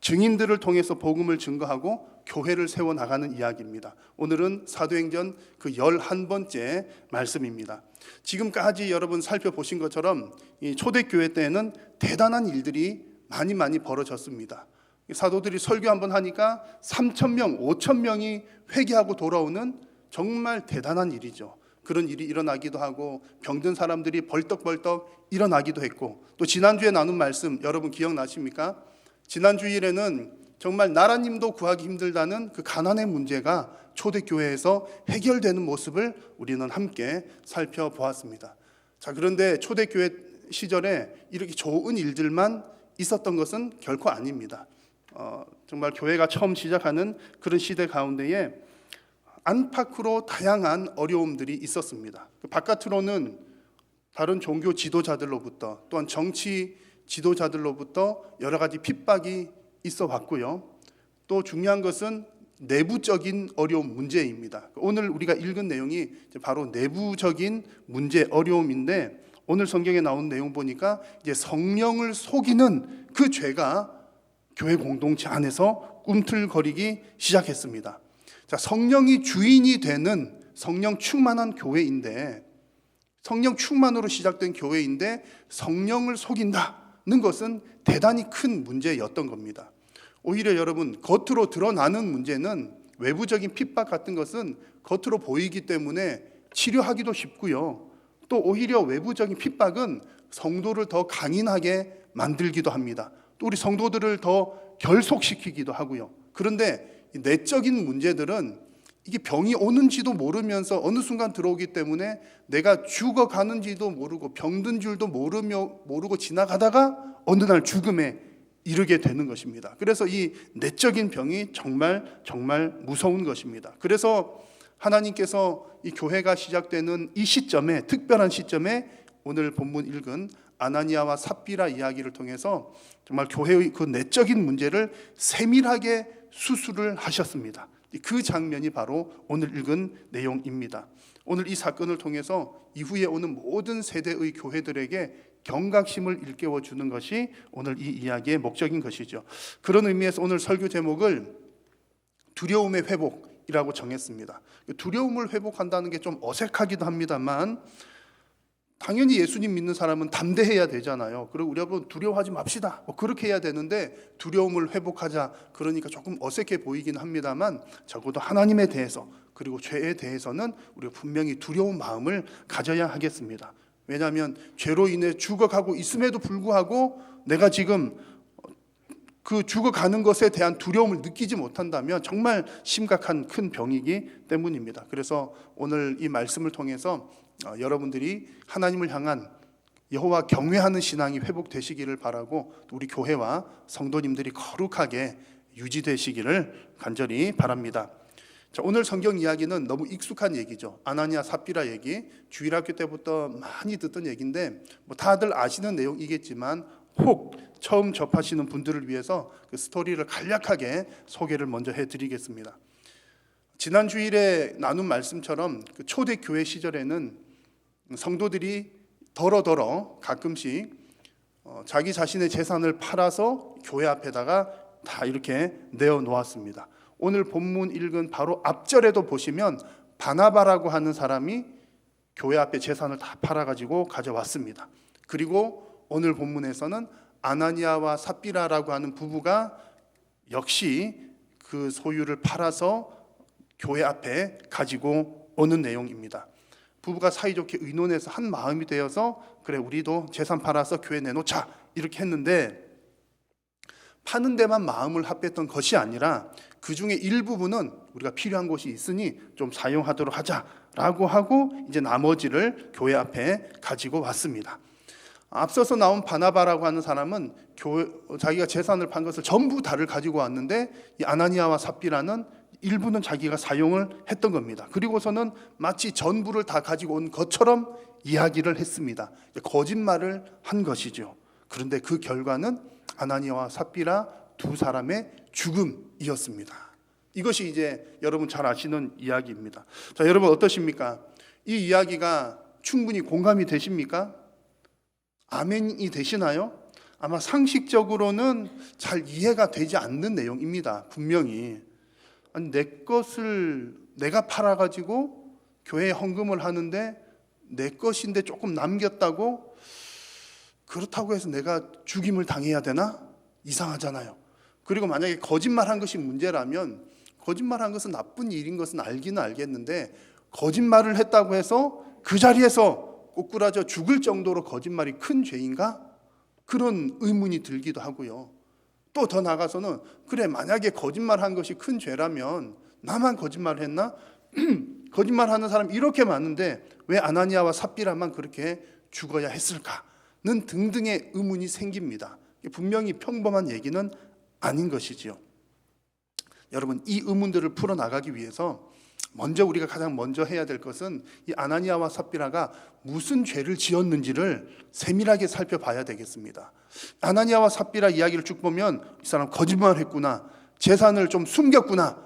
증인들을 통해서 복음을 증거하고 교회를 세워나가는 이야기입니다. 오늘은 사도행전 그 11번째 말씀입니다. 지금까지 여러분 살펴보신 것처럼 이 초대교회 때에는 대단한 일들이 많이 벌어졌습니다. 사도들이 설교 한번 하니까 3,000명, 5,000명이 회개하고 돌아오는 정말 대단한 일이죠. 그런 일이 일어나기도 하고 병든 사람들이 벌떡벌떡 일어나기도 했고 또 지난주에 나눈 말씀 여러분 기억나십니까? 지난 주일에는 정말 나라님도 구하기 힘들다는 그 가난의 문제가 초대교회에서 해결되는 모습을 우리는 함께 살펴보았습니다. 자, 그런데 초대교회 시절에 이렇게 좋은 일들만 있었던 것은 결코 아닙니다. 정말 교회가 처음 시작하는 그런 시대 가운데에 안팎으로 다양한 어려움들이 있었습니다. 바깥으로는 다른 종교 지도자들로부터 또한 정치 지도자들로부터 여러 가지 핍박이 있어 왔고요. 또 중요한 것은 내부적인 어려움 문제입니다. 오늘 우리가 읽은 내용이 바로 내부적인 문제 어려움인데 오늘 성경에 나온 내용 보니까 이제 성령을 속이는 그 죄가 교회 공동체 안에서 꿈틀거리기 시작했습니다. 자, 성령이 주인이 되는 성령 충만한 교회인데 성령 충만으로 시작된 교회인데 성령을 속인다는 것은 대단히 큰 문제였던 겁니다. 오히려 여러분 겉으로 드러나는 문제는 외부적인 핍박 같은 것은 겉으로 보이기 때문에 치료하기도 쉽고요. 또 오히려 외부적인 핍박은 성도를 더 강인하게 만들기도 합니다. 또 우리 성도들을 더 결속시키기도 하고요. 그런데 내적인 문제들은 이게 병이 오는지도 모르면서 어느 순간 들어오기 때문에 내가 죽어가는지도 모르고 병든 줄도 모르고 지나가다가 어느 날 죽음에 이르게 되는 것입니다. 그래서 이 내적인 병이 정말 무서운 것입니다. 그래서 하나님께서 이 교회가 시작되는 이 시점에 특별한 시점에 오늘 본문 읽은 아나니아와 삽비라 이야기를 통해서 정말 교회의 그 내적인 문제를 세밀하게 수술을 하셨습니다. 그 장면이 바로 오늘 읽은 내용입니다. 오늘 이 사건을 통해서 이후에 오는 모든 세대의 교회들에게 경각심을 일깨워 주는 것이 오늘 이 이야기의 목적인 것이죠. 그런 의미에서 오늘 설교 제목을 두려움의 회복이라고 정했습니다. 두려움을 회복한다는 게 좀 어색하기도 합니다만 당연히 예수님 믿는 사람은 담대해야 되잖아요. 그리고 우리 여러분 두려워하지 맙시다. 그렇게 해야 되는데 두려움을 회복하자. 그러니까 조금 어색해 보이긴 합니다만 적어도 하나님에 대해서 그리고 죄에 대해서는 우리가 분명히 두려운 마음을 가져야 하겠습니다. 왜냐하면 죄로 인해 죽어가고 있음에도 불구하고 내가 지금 그 죽어가는 것에 대한 두려움을 느끼지 못한다면 정말 심각한 큰 병이기 때문입니다. 그래서 오늘 이 말씀을 통해서 여러분들이 하나님을 향한 여호와 경외하는 신앙이 회복되시기를 바라고 우리 교회와 성도님들이 거룩하게 유지되시기를 간절히 바랍니다. 자, 오늘 성경 이야기는 너무 익숙한 얘기죠. 아나니아 삽비라 얘기, 주일학교 때부터 많이 듣던 얘기인데 다들 아시는 내용이겠지만 혹 처음 접하시는 분들을 위해서 그 스토리를 간략하게 소개를 먼저 해드리겠습니다. 지난 주일에 나눈 말씀처럼 그 초대 교회 시절에는 성도들이 더러더러 가끔씩 자기 자신의 재산을 팔아서 교회 앞에다가 다 이렇게 내어놓았습니다. 오늘 본문 읽은 바로 앞절에도 보시면 바나바라고 하는 사람이 교회 앞에 재산을 다 팔아가지고 가져왔습니다. 그리고 오늘 본문에서는 아나니아와 삽비라라고 하는 부부가 역시 그 소유를 팔아서 교회 앞에 가지고 오는 내용입니다. 부부가 사이좋게 의논해서 한 마음이 되어서 그래 우리도 재산 팔아서 교회 내놓자 이렇게 했는데 파는 데만 마음을 합했던 것이 아니라 그 중에 일부분은 우리가 필요한 곳이 있으니 좀 사용하도록 하자라고 하고 이제 나머지를 교회 앞에 가지고 왔습니다. 앞서서 나온 바나바라고 하는 사람은 자기가 재산을 판 것을 전부 다를 가지고 왔는데 이 아나니아와 삽비라는 일부는 자기가 사용을 했던 겁니다. 그리고서는 마치 전부를 다 가지고 온 것처럼 이야기를 했습니다. 거짓말을 한 것이죠. 그런데 그 결과는 아나니아와 삽비라 두 사람의 죽음이었습니다. 이것이 이제 여러분 잘 아시는 이야기입니다. 자, 여러분 어떠십니까? 이 이야기가 충분히 공감이 되십니까? 아멘이 되시나요? 아마 상식적으로는 잘 이해가 되지 않는 내용입니다. 분명히. 아니, 내 것을 내가 팔아가지고 교회에 헌금을 하는데 내 것인데 조금 남겼다고 그렇다고 해서 내가 죽임을 당해야 되나? 이상하잖아요. 그리고 만약에 거짓말한 것이 문제라면 거짓말한 것은 나쁜 일인 것은 알기는 알겠는데 거짓말을 했다고 해서 그 자리에서 꼬꾸라져 죽을 정도로 거짓말이 큰 죄인가? 그런 의문이 들기도 하고요. 또 더 나가서는 그래 만약에 거짓말한 것이 큰 죄라면 나만 거짓말을 했나? 거짓말하는 사람 이렇게 많은데 왜 아나니아와 삽비라만 그렇게 죽어야 했을까는 등등의 의문이 생깁니다. 분명히 평범한 얘기는 아닌 것이지요. 여러분 이 의문들을 풀어나가기 위해서 먼저 우리가 가장 먼저 해야 될 것은 이 아나니아와 삽비라가 무슨 죄를 지었는지를 세밀하게 살펴봐야 되겠습니다. 아나니아와 삽비라 이야기를 쭉 보면 이 사람 거짓말했구나, 재산을 좀 숨겼구나,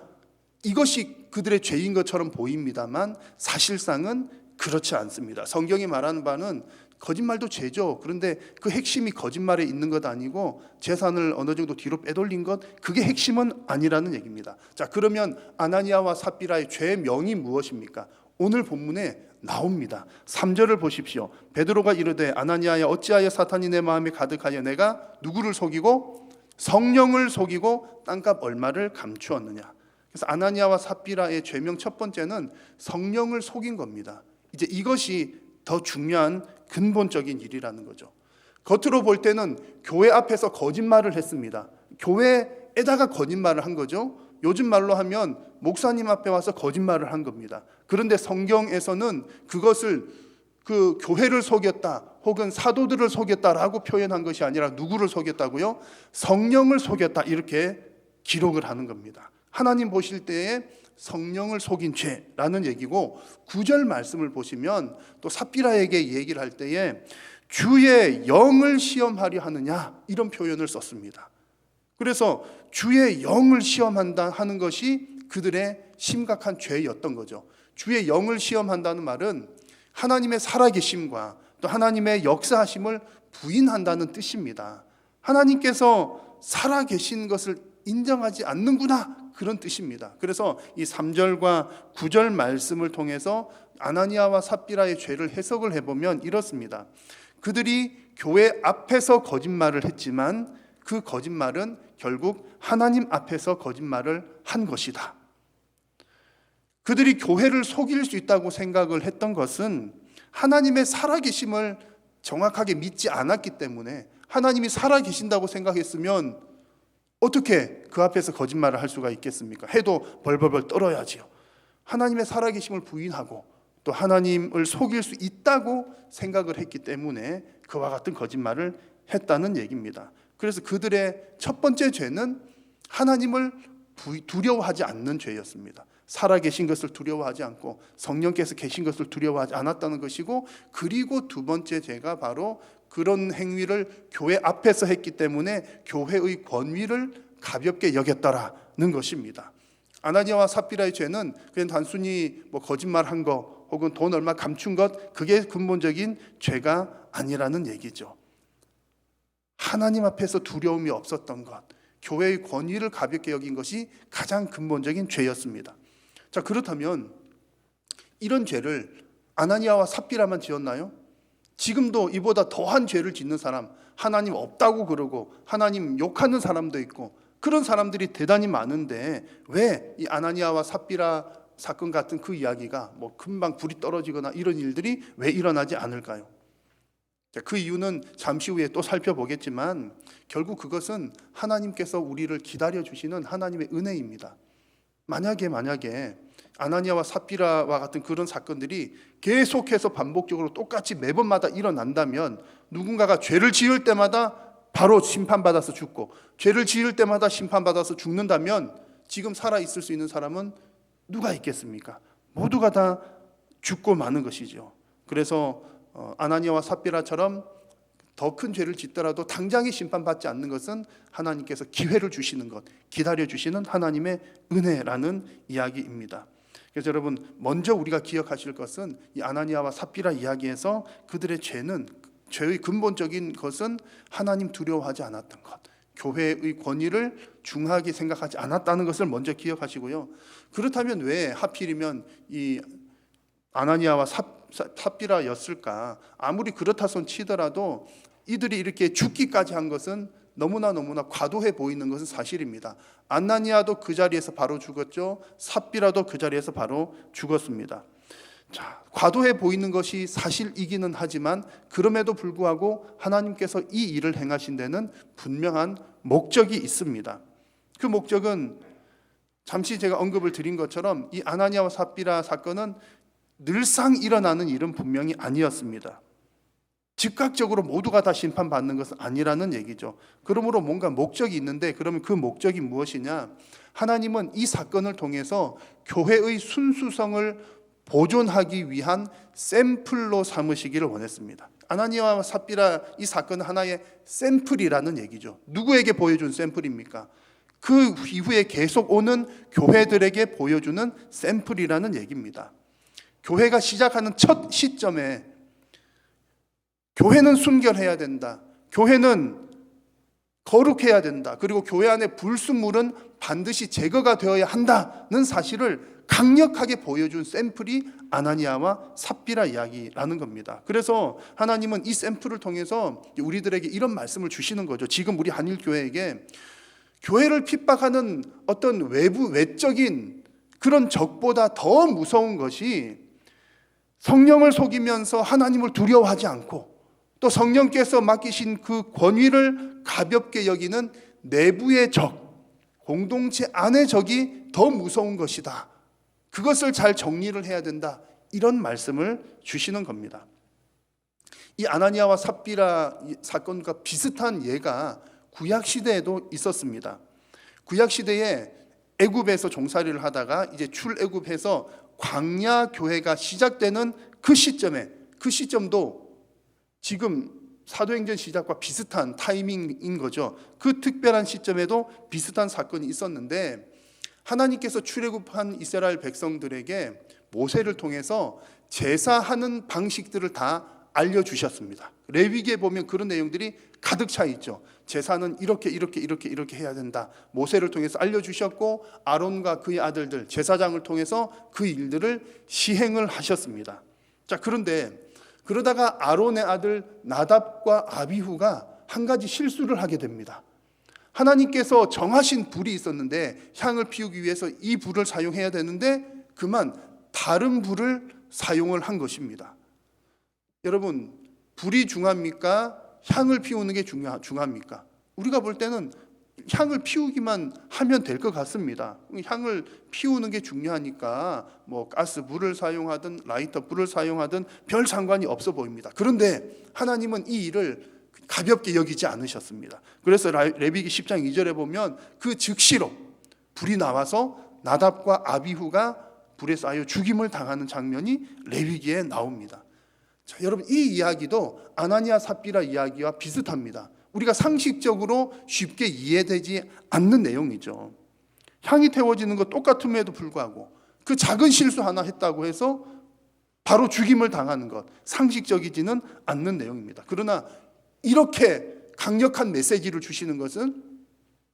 이것이 그들의 죄인 것처럼 보입니다만 사실상은 그렇지 않습니다. 성경이 말하는 바는 거짓말도 죄죠. 그런데 그 핵심이 거짓말에 있는 것 아니고 재산을 어느 정도 뒤로 빼돌린 것, 그게 핵심은 아니라는 얘기입니다. 자, 그러면 아나니아와 삽비라의 죄명이 무엇입니까? 오늘 본문에 나옵니다. 3절을 보십시오. 베드로가 이르되 아나니아야 어찌하여 사탄이 내 마음에 가득하여 내가 누구를 속이고 성령을 속이고 땅값 얼마를 감추었느냐. 그래서 아나니아와 삽비라의 죄명 첫 번째는 성령을 속인 겁니다. 이제 이것이 더 중요한 근본적인 일이라는 거죠. 겉으로 볼 때는 교회 앞에서 거짓말을 했습니다. 교회에다가 거짓말을 한 거죠. 요즘 말로 하면 목사님 앞에 와서 거짓말을 한 겁니다. 그런데 성경에서는 그것을 그 교회를 속였다 혹은 사도들을 속였다라고 표현한 것이 아니라 누구를 속였다고요? 성령을 속였다 이렇게 기록을 하는 겁니다. 하나님 보실 때에 성령을 속인 죄라는 얘기고 9절 말씀을 보시면 또 삽비라에게 얘기를 할 때에 주의 영을 시험하려 하느냐 이런 표현을 썼습니다. 그래서 주의 영을 시험한다 하는 것이 그들의 심각한 죄였던 거죠. 주의 영을 시험한다는 말은 하나님의 살아계심과 또 하나님의 역사하심을 부인한다는 뜻입니다. 하나님께서 살아계신 것을 인정하지 않는구나 그런 뜻입니다. 그래서 이 3절과 9절 말씀을 통해서 아나니아와 삽비라의 죄를 해석을 해보면 이렇습니다. 그들이 교회 앞에서 거짓말을 했지만 그 거짓말은 결국 하나님 앞에서 거짓말을 한 것이다. 그들이 교회를 속일 수 있다고 생각을 했던 것은 하나님의 살아계심을 정확하게 믿지 않았기 때문에, 하나님이 살아계신다고 생각했으면 어떻게 그 앞에서 거짓말을 할 수가 있겠습니까? 해도 벌벌벌 떨어야지요. 하나님의 살아계심을 부인하고 또 하나님을 속일 수 있다고 생각을 했기 때문에 그와 같은 거짓말을 했다는 얘기입니다. 그래서 그들의 첫 번째 죄는 하나님을 두려워하지 않는 죄였습니다. 살아계신 것을 두려워하지 않고 성령께서 계신 것을 두려워하지 않았다는 것이고, 그리고 두 번째 죄가 바로 그런 행위를 교회 앞에서 했기 때문에 교회의 권위를 가볍게 여겼다라는 것입니다. 아나니아와 삽비라의 죄는 그냥 단순히 거짓말한 거 혹은 돈 얼마 감춘 것, 그게 근본적인 죄가 아니라는 얘기죠. 하나님 앞에서 두려움이 없었던 것, 교회의 권위를 가볍게 여긴 것이 가장 근본적인 죄였습니다. 자, 그렇다면 이런 죄를 아나니아와 삽비라만 지었나요? 지금도 이보다 더한 죄를 짓는 사람, 하나님 없다고 그러고 하나님 욕하는 사람도 있고 그런 사람들이 대단히 많은데 왜 이 아나니아와 삽비라 사건 같은 그 이야기가 금방 불이 떨어지거나 이런 일들이 왜 일어나지 않을까요? 그 이유는 잠시 후에 또 살펴보겠지만 결국 그것은 하나님께서 우리를 기다려주시는 하나님의 은혜입니다. 만약에 아나니아와 삽비라와 같은 그런 사건들이 계속해서 반복적으로 똑같이 매번마다 일어난다면 누군가가 죄를 지을 때마다 바로 심판받아서 죽고 죄를 지을 때마다 심판받아서 죽는다면 지금 살아있을 수 있는 사람은 누가 있겠습니까? 모두가 다 죽고 마는 것이죠. 그래서 아나니아와 삽비라처럼 더 큰 죄를 짓더라도 당장에 심판받지 않는 것은 하나님께서 기회를 주시는 것, 기다려주시는 하나님의 은혜라는 이야기입니다. 그래서 여러분, 먼저 우리가 기억하실 것은 이 아나니아와 삽비라 이야기에서 그들의 죄의 근본적인 것은 하나님 두려워하지 않았던 것, 교회의 권위를 중하게 생각하지 않았다는 것을 먼저 기억하시고요. 그렇다면 왜 하필이면 이 아나니아와 삽비라였을까? 아무리 그렇다 손 치더라도 이들이 이렇게 죽기까지 한 것은 너무나 과도해 보이는 것은 사실입니다. 아나니아도 그 자리에서 바로 죽었죠. 삽비라도 그 자리에서 바로 죽었습니다. 자, 과도해 보이는 것이 사실이기는 하지만 그럼에도 불구하고 하나님께서 이 일을 행하신 데는 분명한 목적이 있습니다. 그 목적은 잠시 제가 언급을 드린 것처럼 이 아나니아와 삽비라 사건은 늘상 일어나는 일은 분명히 아니었습니다. 즉각적으로 모두가 다 심판받는 것은 아니라는 얘기죠. 그러므로 뭔가 목적이 있는데, 그러면 그 목적이 무엇이냐? 하나님은 이 사건을 통해서 교회의 순수성을 보존하기 위한 샘플로 삼으시기를 원했습니다. 아나니아와 삽비라 이 사건은 하나의 샘플이라는 얘기죠. 누구에게 보여준 샘플입니까? 그 이후에 계속 오는 교회들에게 보여주는 샘플이라는 얘기입니다. 교회가 시작하는 첫 시점에 교회는 순결해야 된다, 교회는 거룩해야 된다, 그리고 교회 안에 불순물은 반드시 제거가 되어야 한다는 사실을 강력하게 보여준 샘플이 아나니아와 삽비라 이야기라는 겁니다. 그래서 하나님은 이 샘플을 통해서 우리들에게 이런 말씀을 주시는 거죠. 지금 우리 한일교회에게 교회를 핍박하는 어떤 외적인 그런 적보다 더 무서운 것이 성령을 속이면서 하나님을 두려워하지 않고 또 성령께서 맡기신 그 권위를 가볍게 여기는 내부의 적, 공동체 안의 적이 더 무서운 것이다. 그것을 잘 정리를 해야 된다. 이런 말씀을 주시는 겁니다. 이 아나니아와 삽비라 사건과 비슷한 예가 구약시대에도 있었습니다. 구약시대에 애굽에서 종살이를 하다가 이제 출애굽해서 광야 교회가 시작되는 그 시점도 지금 사도행전 시작과 비슷한 타이밍인 거죠. 그 특별한 시점에도 비슷한 사건이 있었는데 하나님께서 출애굽한 이스라엘 백성들에게 모세를 통해서 제사하는 방식들을 다 알려주셨습니다. 레위기에 보면 그런 내용들이 가득 차 있죠. 제사는 이렇게 해야 된다. 모세를 통해서 알려주셨고 아론과 그의 아들들 제사장을 통해서 그 일들을 시행을 하셨습니다. 자, 그런데 그러다가 아론의 아들 나답과 아비후가 한 가지 실수를 하게 됩니다. 하나님께서 정하신 불이 있었는데 향을 피우기 위해서 이 불을 사용해야 되는데 그만 다른 불을 사용을 한 것입니다. 여러분, 불이 중요합니까? 향을 피우는 게 중요합니까? 우리가 볼 때는 향을 피우기만 하면 될 것 같습니다. 향을 피우는 게 중요하니까 뭐 가스 불을 사용하든 라이터 불을 사용하든 별 상관이 없어 보입니다. 그런데 하나님은 이 일을 가볍게 여기지 않으셨습니다. 그래서 레위기 10장 2절에 보면 그 즉시로 불이 나와서 나답과 아비후가 불에 쌓여 죽임을 당하는 장면이 레위기에 나옵니다. 자, 여러분, 이 이야기도 아나니아 삽비라 이야기와 비슷합니다. 우리가 상식적으로 쉽게 이해되지 않는 내용이죠. 향이 태워지는 것 똑같음에도 불구하고 그 작은 실수 하나 했다고 해서 바로 죽임을 당하는 것, 상식적이지는 않는 내용입니다. 그러나 이렇게 강력한 메시지를 주시는 것은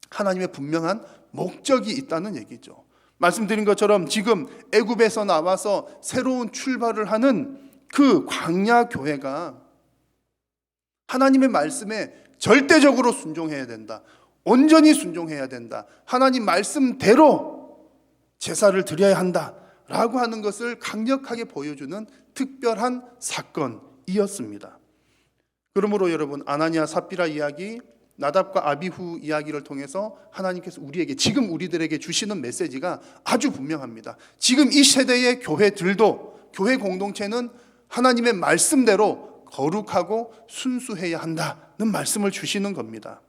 하나님의 분명한 목적이 있다는 얘기죠. 말씀드린 것처럼 지금 애굽에서 나와서 새로운 출발을 하는 그 광야 교회가 하나님의 말씀에 절대적으로 순종해야 된다. 온전히 순종해야 된다. 하나님 말씀대로 제사를 드려야 한다라고 하는 것을 강력하게 보여주는 특별한 사건이었습니다. 그러므로 여러분, 아나니아 삽비라 이야기, 나답과 아비후 이야기를 통해서 하나님께서 우리에게, 지금 우리들에게 주시는 메시지가 아주 분명합니다. 지금 이 세대의 교회들도, 교회 공동체는 하나님의 말씀대로 거룩하고 순수해야 한다는 말씀을 주시는 겁니다.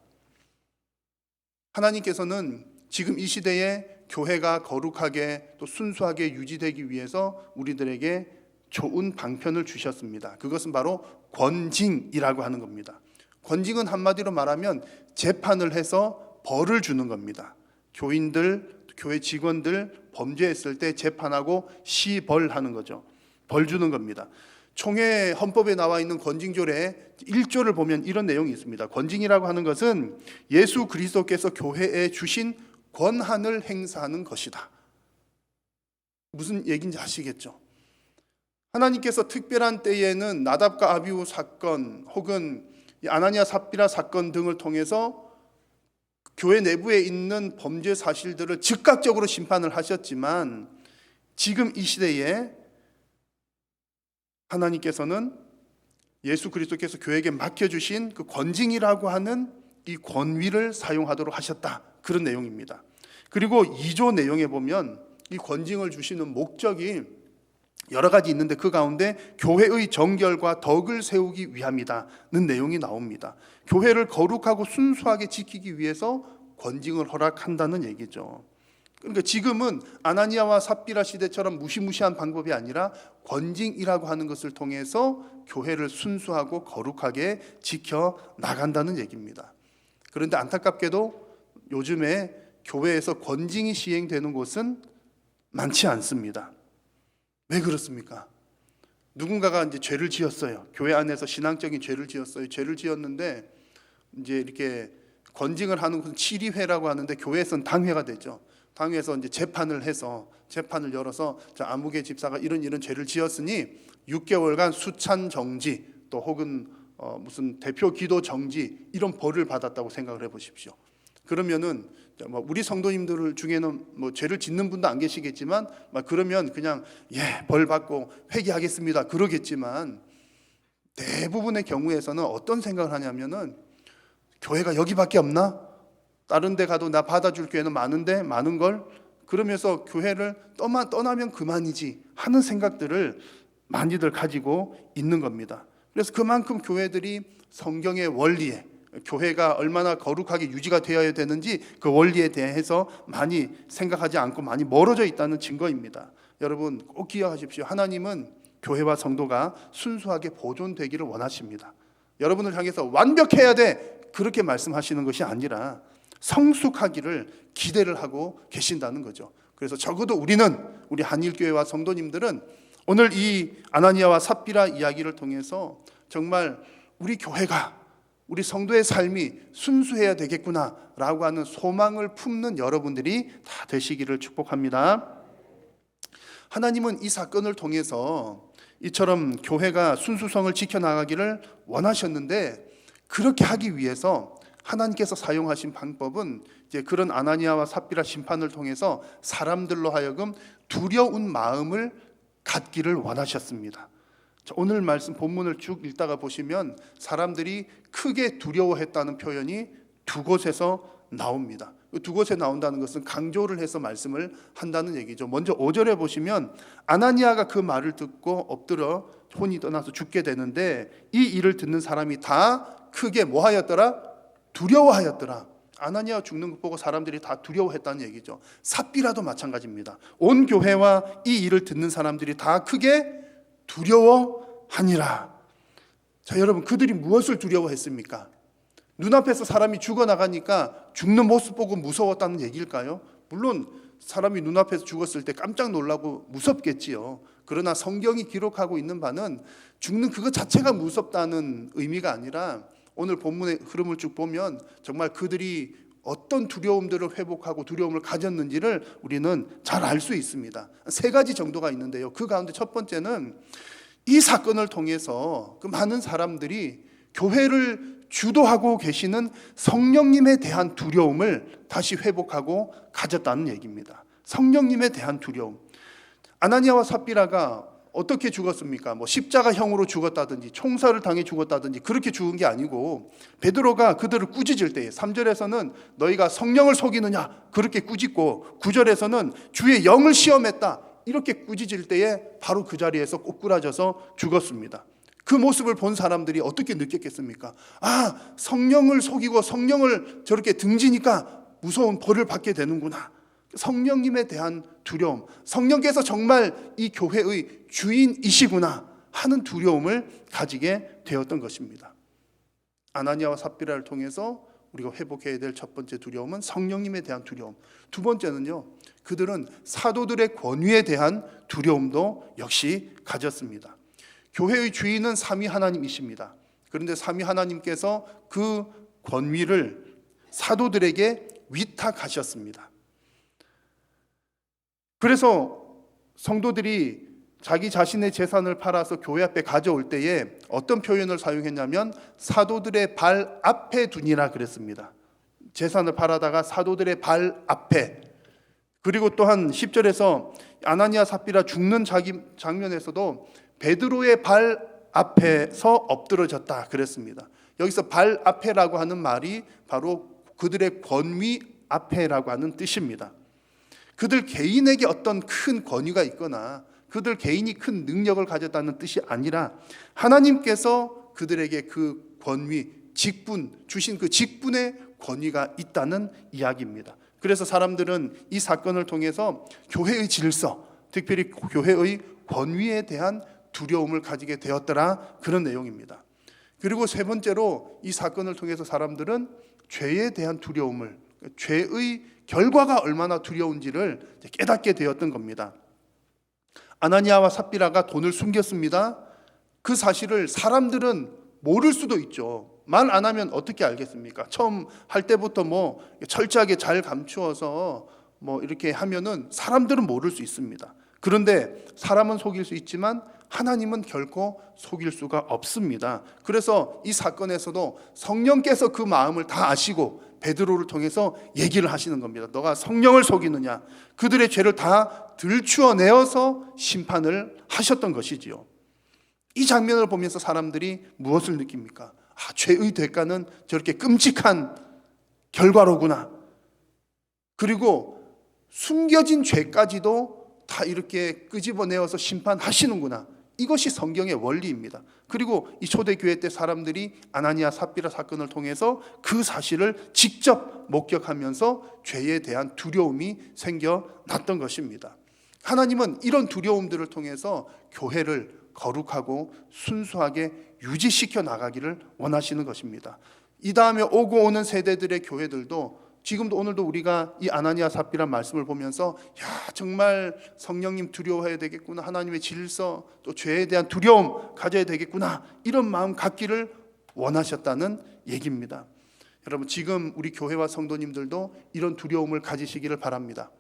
하나님께서는 지금 이 시대에 교회가 거룩하게 또 순수하게 유지되기 위해서 우리들에게 좋은 방편을 주셨습니다. 그것은 바로 권징이라고 하는 겁니다. 권징은 한마디로 말하면 재판을 해서 벌을 주는 겁니다. 교인들, 교회 직원들 범죄했을 때 재판하고 시벌하는 거죠. 벌 주는 겁니다. 총회 헌법에 나와 있는 권징조례 1조를 보면 이런 내용이 있습니다. 권징이라고 하는 것은 예수 그리스도께서 교회에 주신 권한을 행사하는 것이다. 무슨 얘기인지 아시겠죠? 하나님께서 특별한 때에는 나답과 아비후 사건 혹은 아나니아 삽비라 사건 등을 통해서 교회 내부에 있는 범죄 사실들을 즉각적으로 심판을 하셨지만 지금 이 시대에 하나님께서는 예수 그리스도께서 교회에게 맡겨주신 그 권징이라고 하는 이 권위를 사용하도록 하셨다. 그런 내용입니다. 그리고 2조 내용에 보면 이 권징을 주시는 목적이 여러 가지 있는데 그 가운데 교회의 정결과 덕을 세우기 위함이다는 내용이 나옵니다. 교회를 거룩하고 순수하게 지키기 위해서 권징을 허락한다는 얘기죠. 그러니까 지금은 아나니아와 삽비라 시대처럼 무시무시한 방법이 아니라 권징이라고 하는 것을 통해서 교회를 순수하고 거룩하게 지켜 나간다는 얘기입니다. 그런데 안타깝게도 요즘에 교회에서 권징이 시행되는 곳은 많지 않습니다. 왜 그렇습니까? 누군가가 이제 죄를 지었어요. 교회 안에서 신앙적인 죄를 지었어요. 죄를 지었는데 이제 이렇게 권징을 하는 곳은 치리회라고 하는데 교회에서는 당회가 되죠. 당회에서 이제 재판을 해서 재판을 열어서 자, 아무개 집사가 이런 죄를 지었으니 6개월간 수찬 정지 또 혹은 무슨 대표 기도 정지 이런 벌을 받았다고 생각을 해보십시오. 그러면은 우리 성도님들 중에는 뭐 죄를 짓는 분도 안 계시겠지만 그러면 그냥 벌 받고 회개하겠습니다 그러겠지만 대부분의 경우에서는 어떤 생각을 하냐면은 교회가 여기밖에 없나? 다른 데 가도 나 받아줄 교회는 많은데 많은 걸 그러면서 교회를 떠나면 그만이지 하는 생각들을 많이들 가지고 있는 겁니다. 그래서 그만큼 교회들이 성경의 원리에 교회가 얼마나 거룩하게 유지가 되어야 되는지 그 원리에 대해서 많이 생각하지 않고 많이 멀어져 있다는 증거입니다. 여러분 꼭 기억하십시오. 하나님은 교회와 성도가 순수하게 보존되기를 원하십니다. 여러분을 향해서 완벽해야 돼 그렇게 말씀하시는 것이 아니라 성숙하기를 기대를 하고 계신다는 거죠. 그래서 적어도 우리 한일교회와 성도님들은 오늘 이 아나니아와 삽비라 이야기를 통해서 정말 우리 교회가 우리 성도의 삶이 순수해야 되겠구나라고 하는 소망을 품는 여러분들이 다 되시기를 축복합니다. 하나님은 이 사건을 통해서 이처럼 교회가 순수성을 지켜나가기를 원하셨는데 그렇게 하기 위해서 하나님께서 사용하신 방법은 이제 그런 아나니아와 삽비라 심판을 통해서 사람들로 하여금 두려운 마음을 갖기를 원하셨습니다. 오늘 말씀 본문을 쭉 읽다가 보시면 사람들이 크게 두려워했다는 표현이 두 곳에서 나옵니다. 두 곳에 나온다는 것은 강조를 해서 말씀을 한다는 얘기죠. 먼저 5절에 보시면 아나니아가 그 말을 듣고 엎드려 혼이 떠나서 죽게 되는데 이 일을 듣는 사람이 다 크게 뭐하였더라? 두려워하였더라. 아나니아 죽는 것 보고 사람들이 다 두려워했다는 얘기죠. 삽비라도 마찬가지입니다. 온 교회와 이 일을 듣는 사람들이 다 크게 두려워하니라. 자, 여러분, 그들이 무엇을 두려워했습니까? 눈앞에서 사람이 죽어나가니까 죽는 모습 보고 무서웠다는 얘기일까요? 물론 사람이 눈앞에서 죽었을 때 깜짝 놀라고 무섭겠지요. 그러나 성경이 기록하고 있는 바는 죽는 그것 자체가 무섭다는 의미가 아니라 오늘 본문의 흐름을 쭉 보면 정말 그들이 어떤 두려움들을 회복하고 두려움을 가졌는지를 우리는 잘 알 수 있습니다. 세 가지 정도가 있는데요. 그 가운데 첫 번째는 이 사건을 통해서 그 많은 사람들이 교회를 주도하고 계시는 성령님에 대한 두려움을 다시 회복하고 가졌다는 얘기입니다. 성령님에 대한 두려움. 아나니아와 삽비라가 어떻게 죽었습니까? 십자가형으로 죽었다든지 총살을 당해 죽었다든지 그렇게 죽은 게 아니고 베드로가 그들을 꾸짖을 때에 3절에서는 너희가 성령을 속이느냐 그렇게 꾸짖고 9절에서는 주의 영을 시험했다 이렇게 꾸짖을 때에 바로 그 자리에서 꼬꾸라져서 죽었습니다. 그 모습을 본 사람들이 어떻게 느꼈겠습니까? 아, 성령을 속이고 성령을 저렇게 등지니까 무서운 벌을 받게 되는구나. 성령님에 대한 두려움, 성령께서 정말 이 교회의 주인이시구나 하는 두려움을 가지게 되었던 것입니다. 아나니아와 삽비라를 통해서 우리가 회복해야 될 첫 번째 두려움은 성령님에 대한 두려움. 두 번째는요, 그들은 사도들의 권위에 대한 두려움도 역시 가졌습니다. 교회의 주인은 삼위 하나님이십니다. 그런데 삼위 하나님께서 그 권위를 사도들에게 위탁하셨습니다. 그래서 성도들이 자기 자신의 재산을 팔아서 교회 앞에 가져올 때에 어떤 표현을 사용했냐면 사도들의 발 앞에 두니라 그랬습니다. 재산을 팔아다가 사도들의 발 앞에. 그리고 또한 10절에서 아나니아 삽비라 죽는 장면에서도 베드로의 발 앞에서 엎드러졌다 그랬습니다. 여기서 발 앞에라고 하는 말이 바로 그들의 권위 앞에라고 하는 뜻입니다. 그들 개인에게 어떤 큰 권위가 있거나 그들 개인이 큰 능력을 가졌다는 뜻이 아니라 하나님께서 그들에게 그 권위, 직분, 주신 그 직분의 권위가 있다는 이야기입니다. 그래서 사람들은 이 사건을 통해서 교회의 질서, 특별히 교회의 권위에 대한 두려움을 가지게 되었더라 그런 내용입니다. 그리고 세 번째로 이 사건을 통해서 사람들은 죄에 대한 두려움을, 죄의 결과가 얼마나 두려운지를 깨닫게 되었던 겁니다. 아나니아와 삽비라가 돈을 숨겼습니다. 그 사실을 사람들은 모를 수도 있죠. 말 안 하면 어떻게 알겠습니까? 처음 할 때부터 철저하게 잘 감추어서 이렇게 하면은 사람들은 모를 수 있습니다. 그런데 사람은 속일 수 있지만 하나님은 결코 속일 수가 없습니다. 그래서 이 사건에서도 성령께서 그 마음을 다 아시고 베드로를 통해서 얘기를 하시는 겁니다. 너가 성령을 속이느냐? 그들의 죄를 다 들추어내어서 심판을 하셨던 것이지요. 이 장면을 보면서 사람들이 무엇을 느낍니까? 아, 죄의 대가는 저렇게 끔찍한 결과로구나. 그리고 숨겨진 죄까지도 다 이렇게 끄집어내어서 심판하시는구나. 이것이 성경의 원리입니다. 그리고 이 초대교회 때 사람들이 아나니아 삽비라 사건을 통해서 그 사실을 직접 목격하면서 죄에 대한 두려움이 생겨났던 것입니다. 하나님은 이런 두려움들을 통해서 교회를 거룩하고 순수하게 유지시켜 나가기를 원하시는 것입니다. 이 다음에 오고 오는 세대들의 교회들도 지금도 오늘도 우리가 이 아나니아 삽비란 말씀을 보면서 정말 성령님 두려워해야 되겠구나, 하나님의 질서 또 죄에 대한 두려움 가져야 되겠구나, 이런 마음 갖기를 원하셨다는 얘기입니다. 여러분, 지금 우리 교회와 성도님들도 이런 두려움을 가지시기를 바랍니다.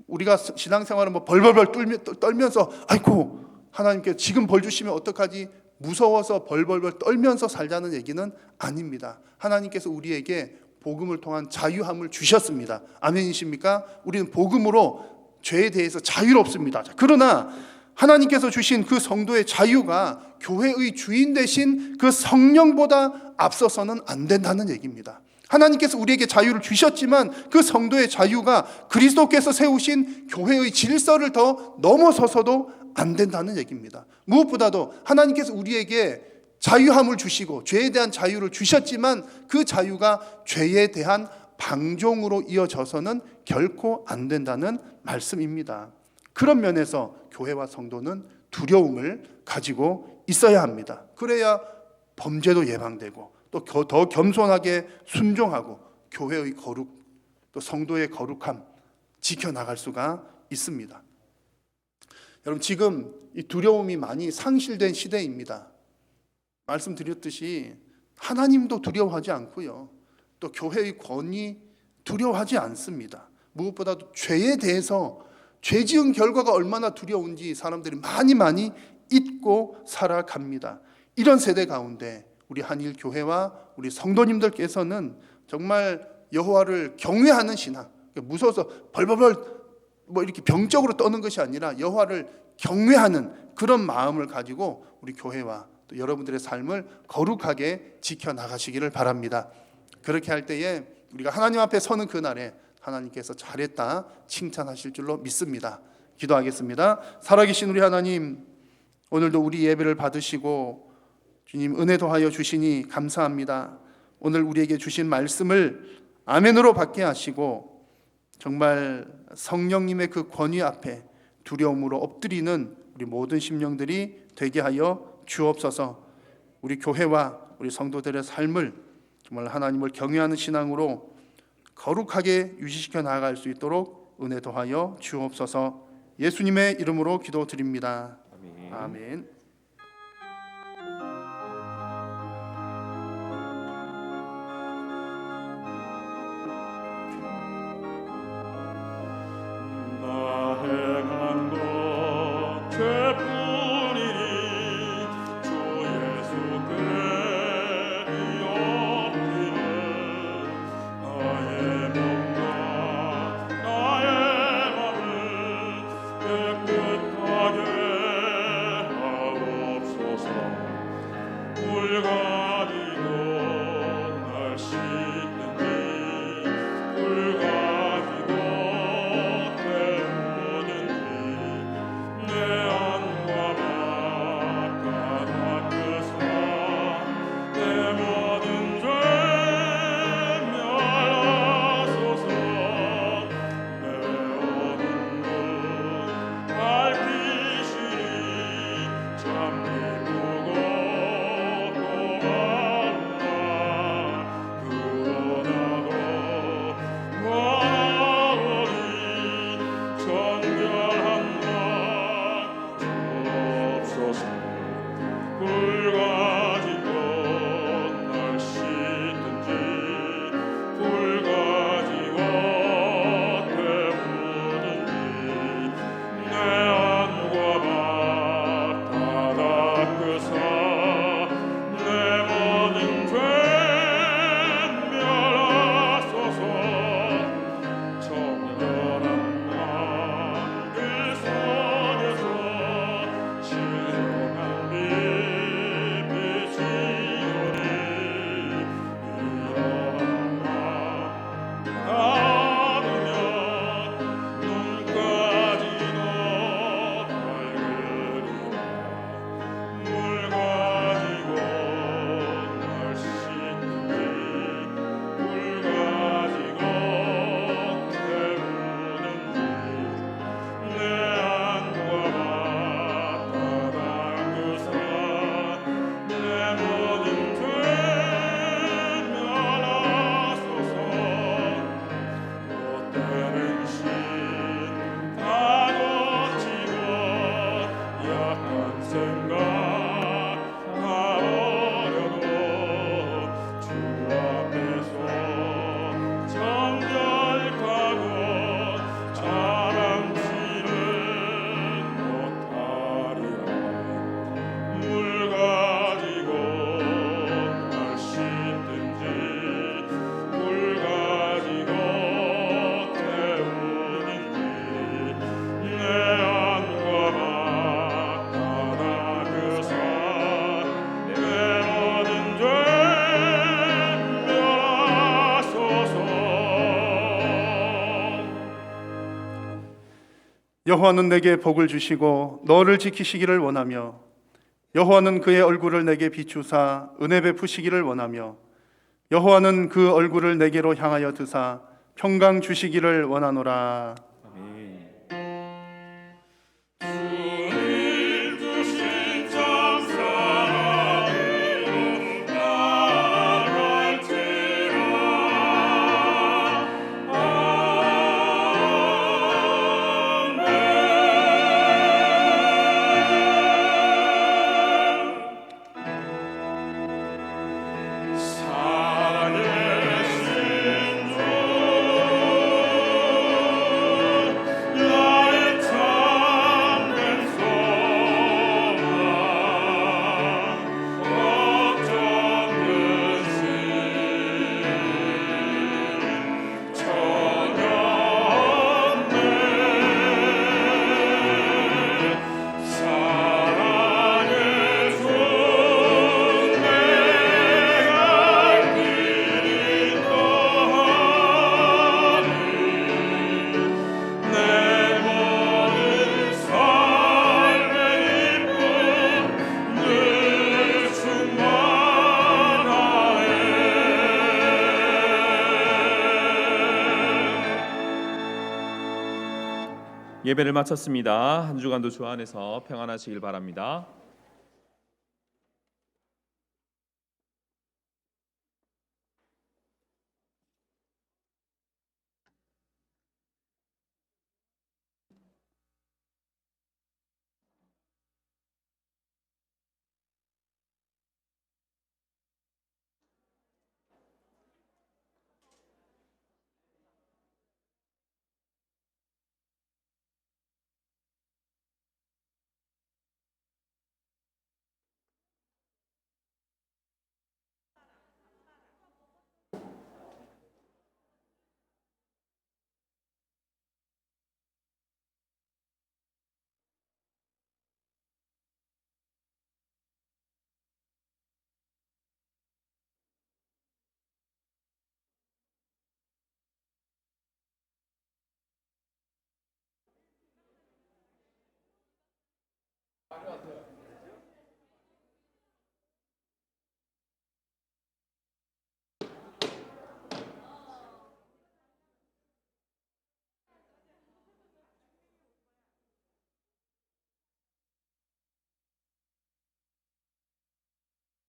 우리가 신앙생활은 벌벌벌 떨면서 아이고 하나님께 지금 벌 주시면 어떡하지, 무서워서 벌벌벌 떨면서 살자는 얘기는 아닙니다. 하나님께서 우리에게 복음을 통한 자유함을 주셨습니다. 아멘이십니까? 우리는 복음으로 죄에 대해서 자유롭습니다. 그러나 하나님께서 주신 그 성도의 자유가 교회의 주인 되신 그 성령보다 앞서서는 안 된다는 얘기입니다. 하나님께서 우리에게 자유를 주셨지만 그 성도의 자유가 그리스도께서 세우신 교회의 질서를 더 넘어서서도 안 된다는 얘기입니다. 무엇보다도 하나님께서 우리에게 자유함을 주시고 죄에 대한 자유를 주셨지만 그 자유가 죄에 대한 방종으로 이어져서는 결코 안 된다는 말씀입니다. 그런 면에서 교회와 성도는 두려움을 가지고 있어야 합니다. 그래야 범죄도 예방되고 또 더 겸손하게 순종하고 교회의 거룩 또 성도의 거룩함 지켜나갈 수가 있습니다. 여러분, 지금 이 두려움이 많이 상실된 시대입니다. 말씀드렸듯이 하나님도 두려워하지 않고요, 또 교회의 권위 두려워하지 않습니다. 무엇보다도 죄에 대해서 죄 지은 결과가 얼마나 두려운지 사람들이 많이 잊고 살아갑니다. 이런 세대 가운데 우리 한일 교회와 우리 성도님들께서는 정말 여호와를 경외하는 신앙, 무서워서 벌벌벌 뭐 이렇게 병적으로 떠는 것이 아니라 여호와를 경외하는 그런 마음을 가지고 우리 교회와 또 여러분들의 삶을 거룩하게 지켜나가시기를 바랍니다. 그렇게 할 때에 우리가 하나님 앞에 서는 그날에 하나님께서 잘했다 칭찬하실 줄로 믿습니다. 기도하겠습니다. 살아계신 우리 하나님, 오늘도 우리 예배를 받으시고 주님 은혜 더하여 주시니 감사합니다. 오늘 우리에게 주신 말씀을 아멘으로 받게 하시고 정말 성령님의 그 권위 앞에 두려움으로 엎드리는 우리 모든 심령들이 되게 하여 주옵소서. 우리 교회와 우리 성도들의 삶을 정말 하나님을 경외하는 신앙으로 거룩하게 유지시켜 나아갈 수 있도록 은혜 더하여 주옵소서. 예수님의 이름으로 기도드립니다. 아멘. 나 행한 것 죄뿐이니 주 예수께 이없기를 나의 몸과 나의 맘을 깨끗하게 하옵소서. 여호와는 내게 복을 주시고 너를 지키시기를 원하며 여호와는 그의 얼굴을 내게 비추사 은혜 베푸시기를 원하며 여호와는 그 얼굴을 내게로 향하여 드사 평강 주시기를 원하노라. 주님 주신 장사랑으로 나갈지라. 아멘. 살아계신 주 나의 참된 소망 걱정된 심 전였네. 사랑의 주 내가 길이 너하니 내 모든 삶의 이쁨 늘 충만하에. 예배를 마쳤습니다. 한 주간도 주 안에서 평안하시길 바랍니다.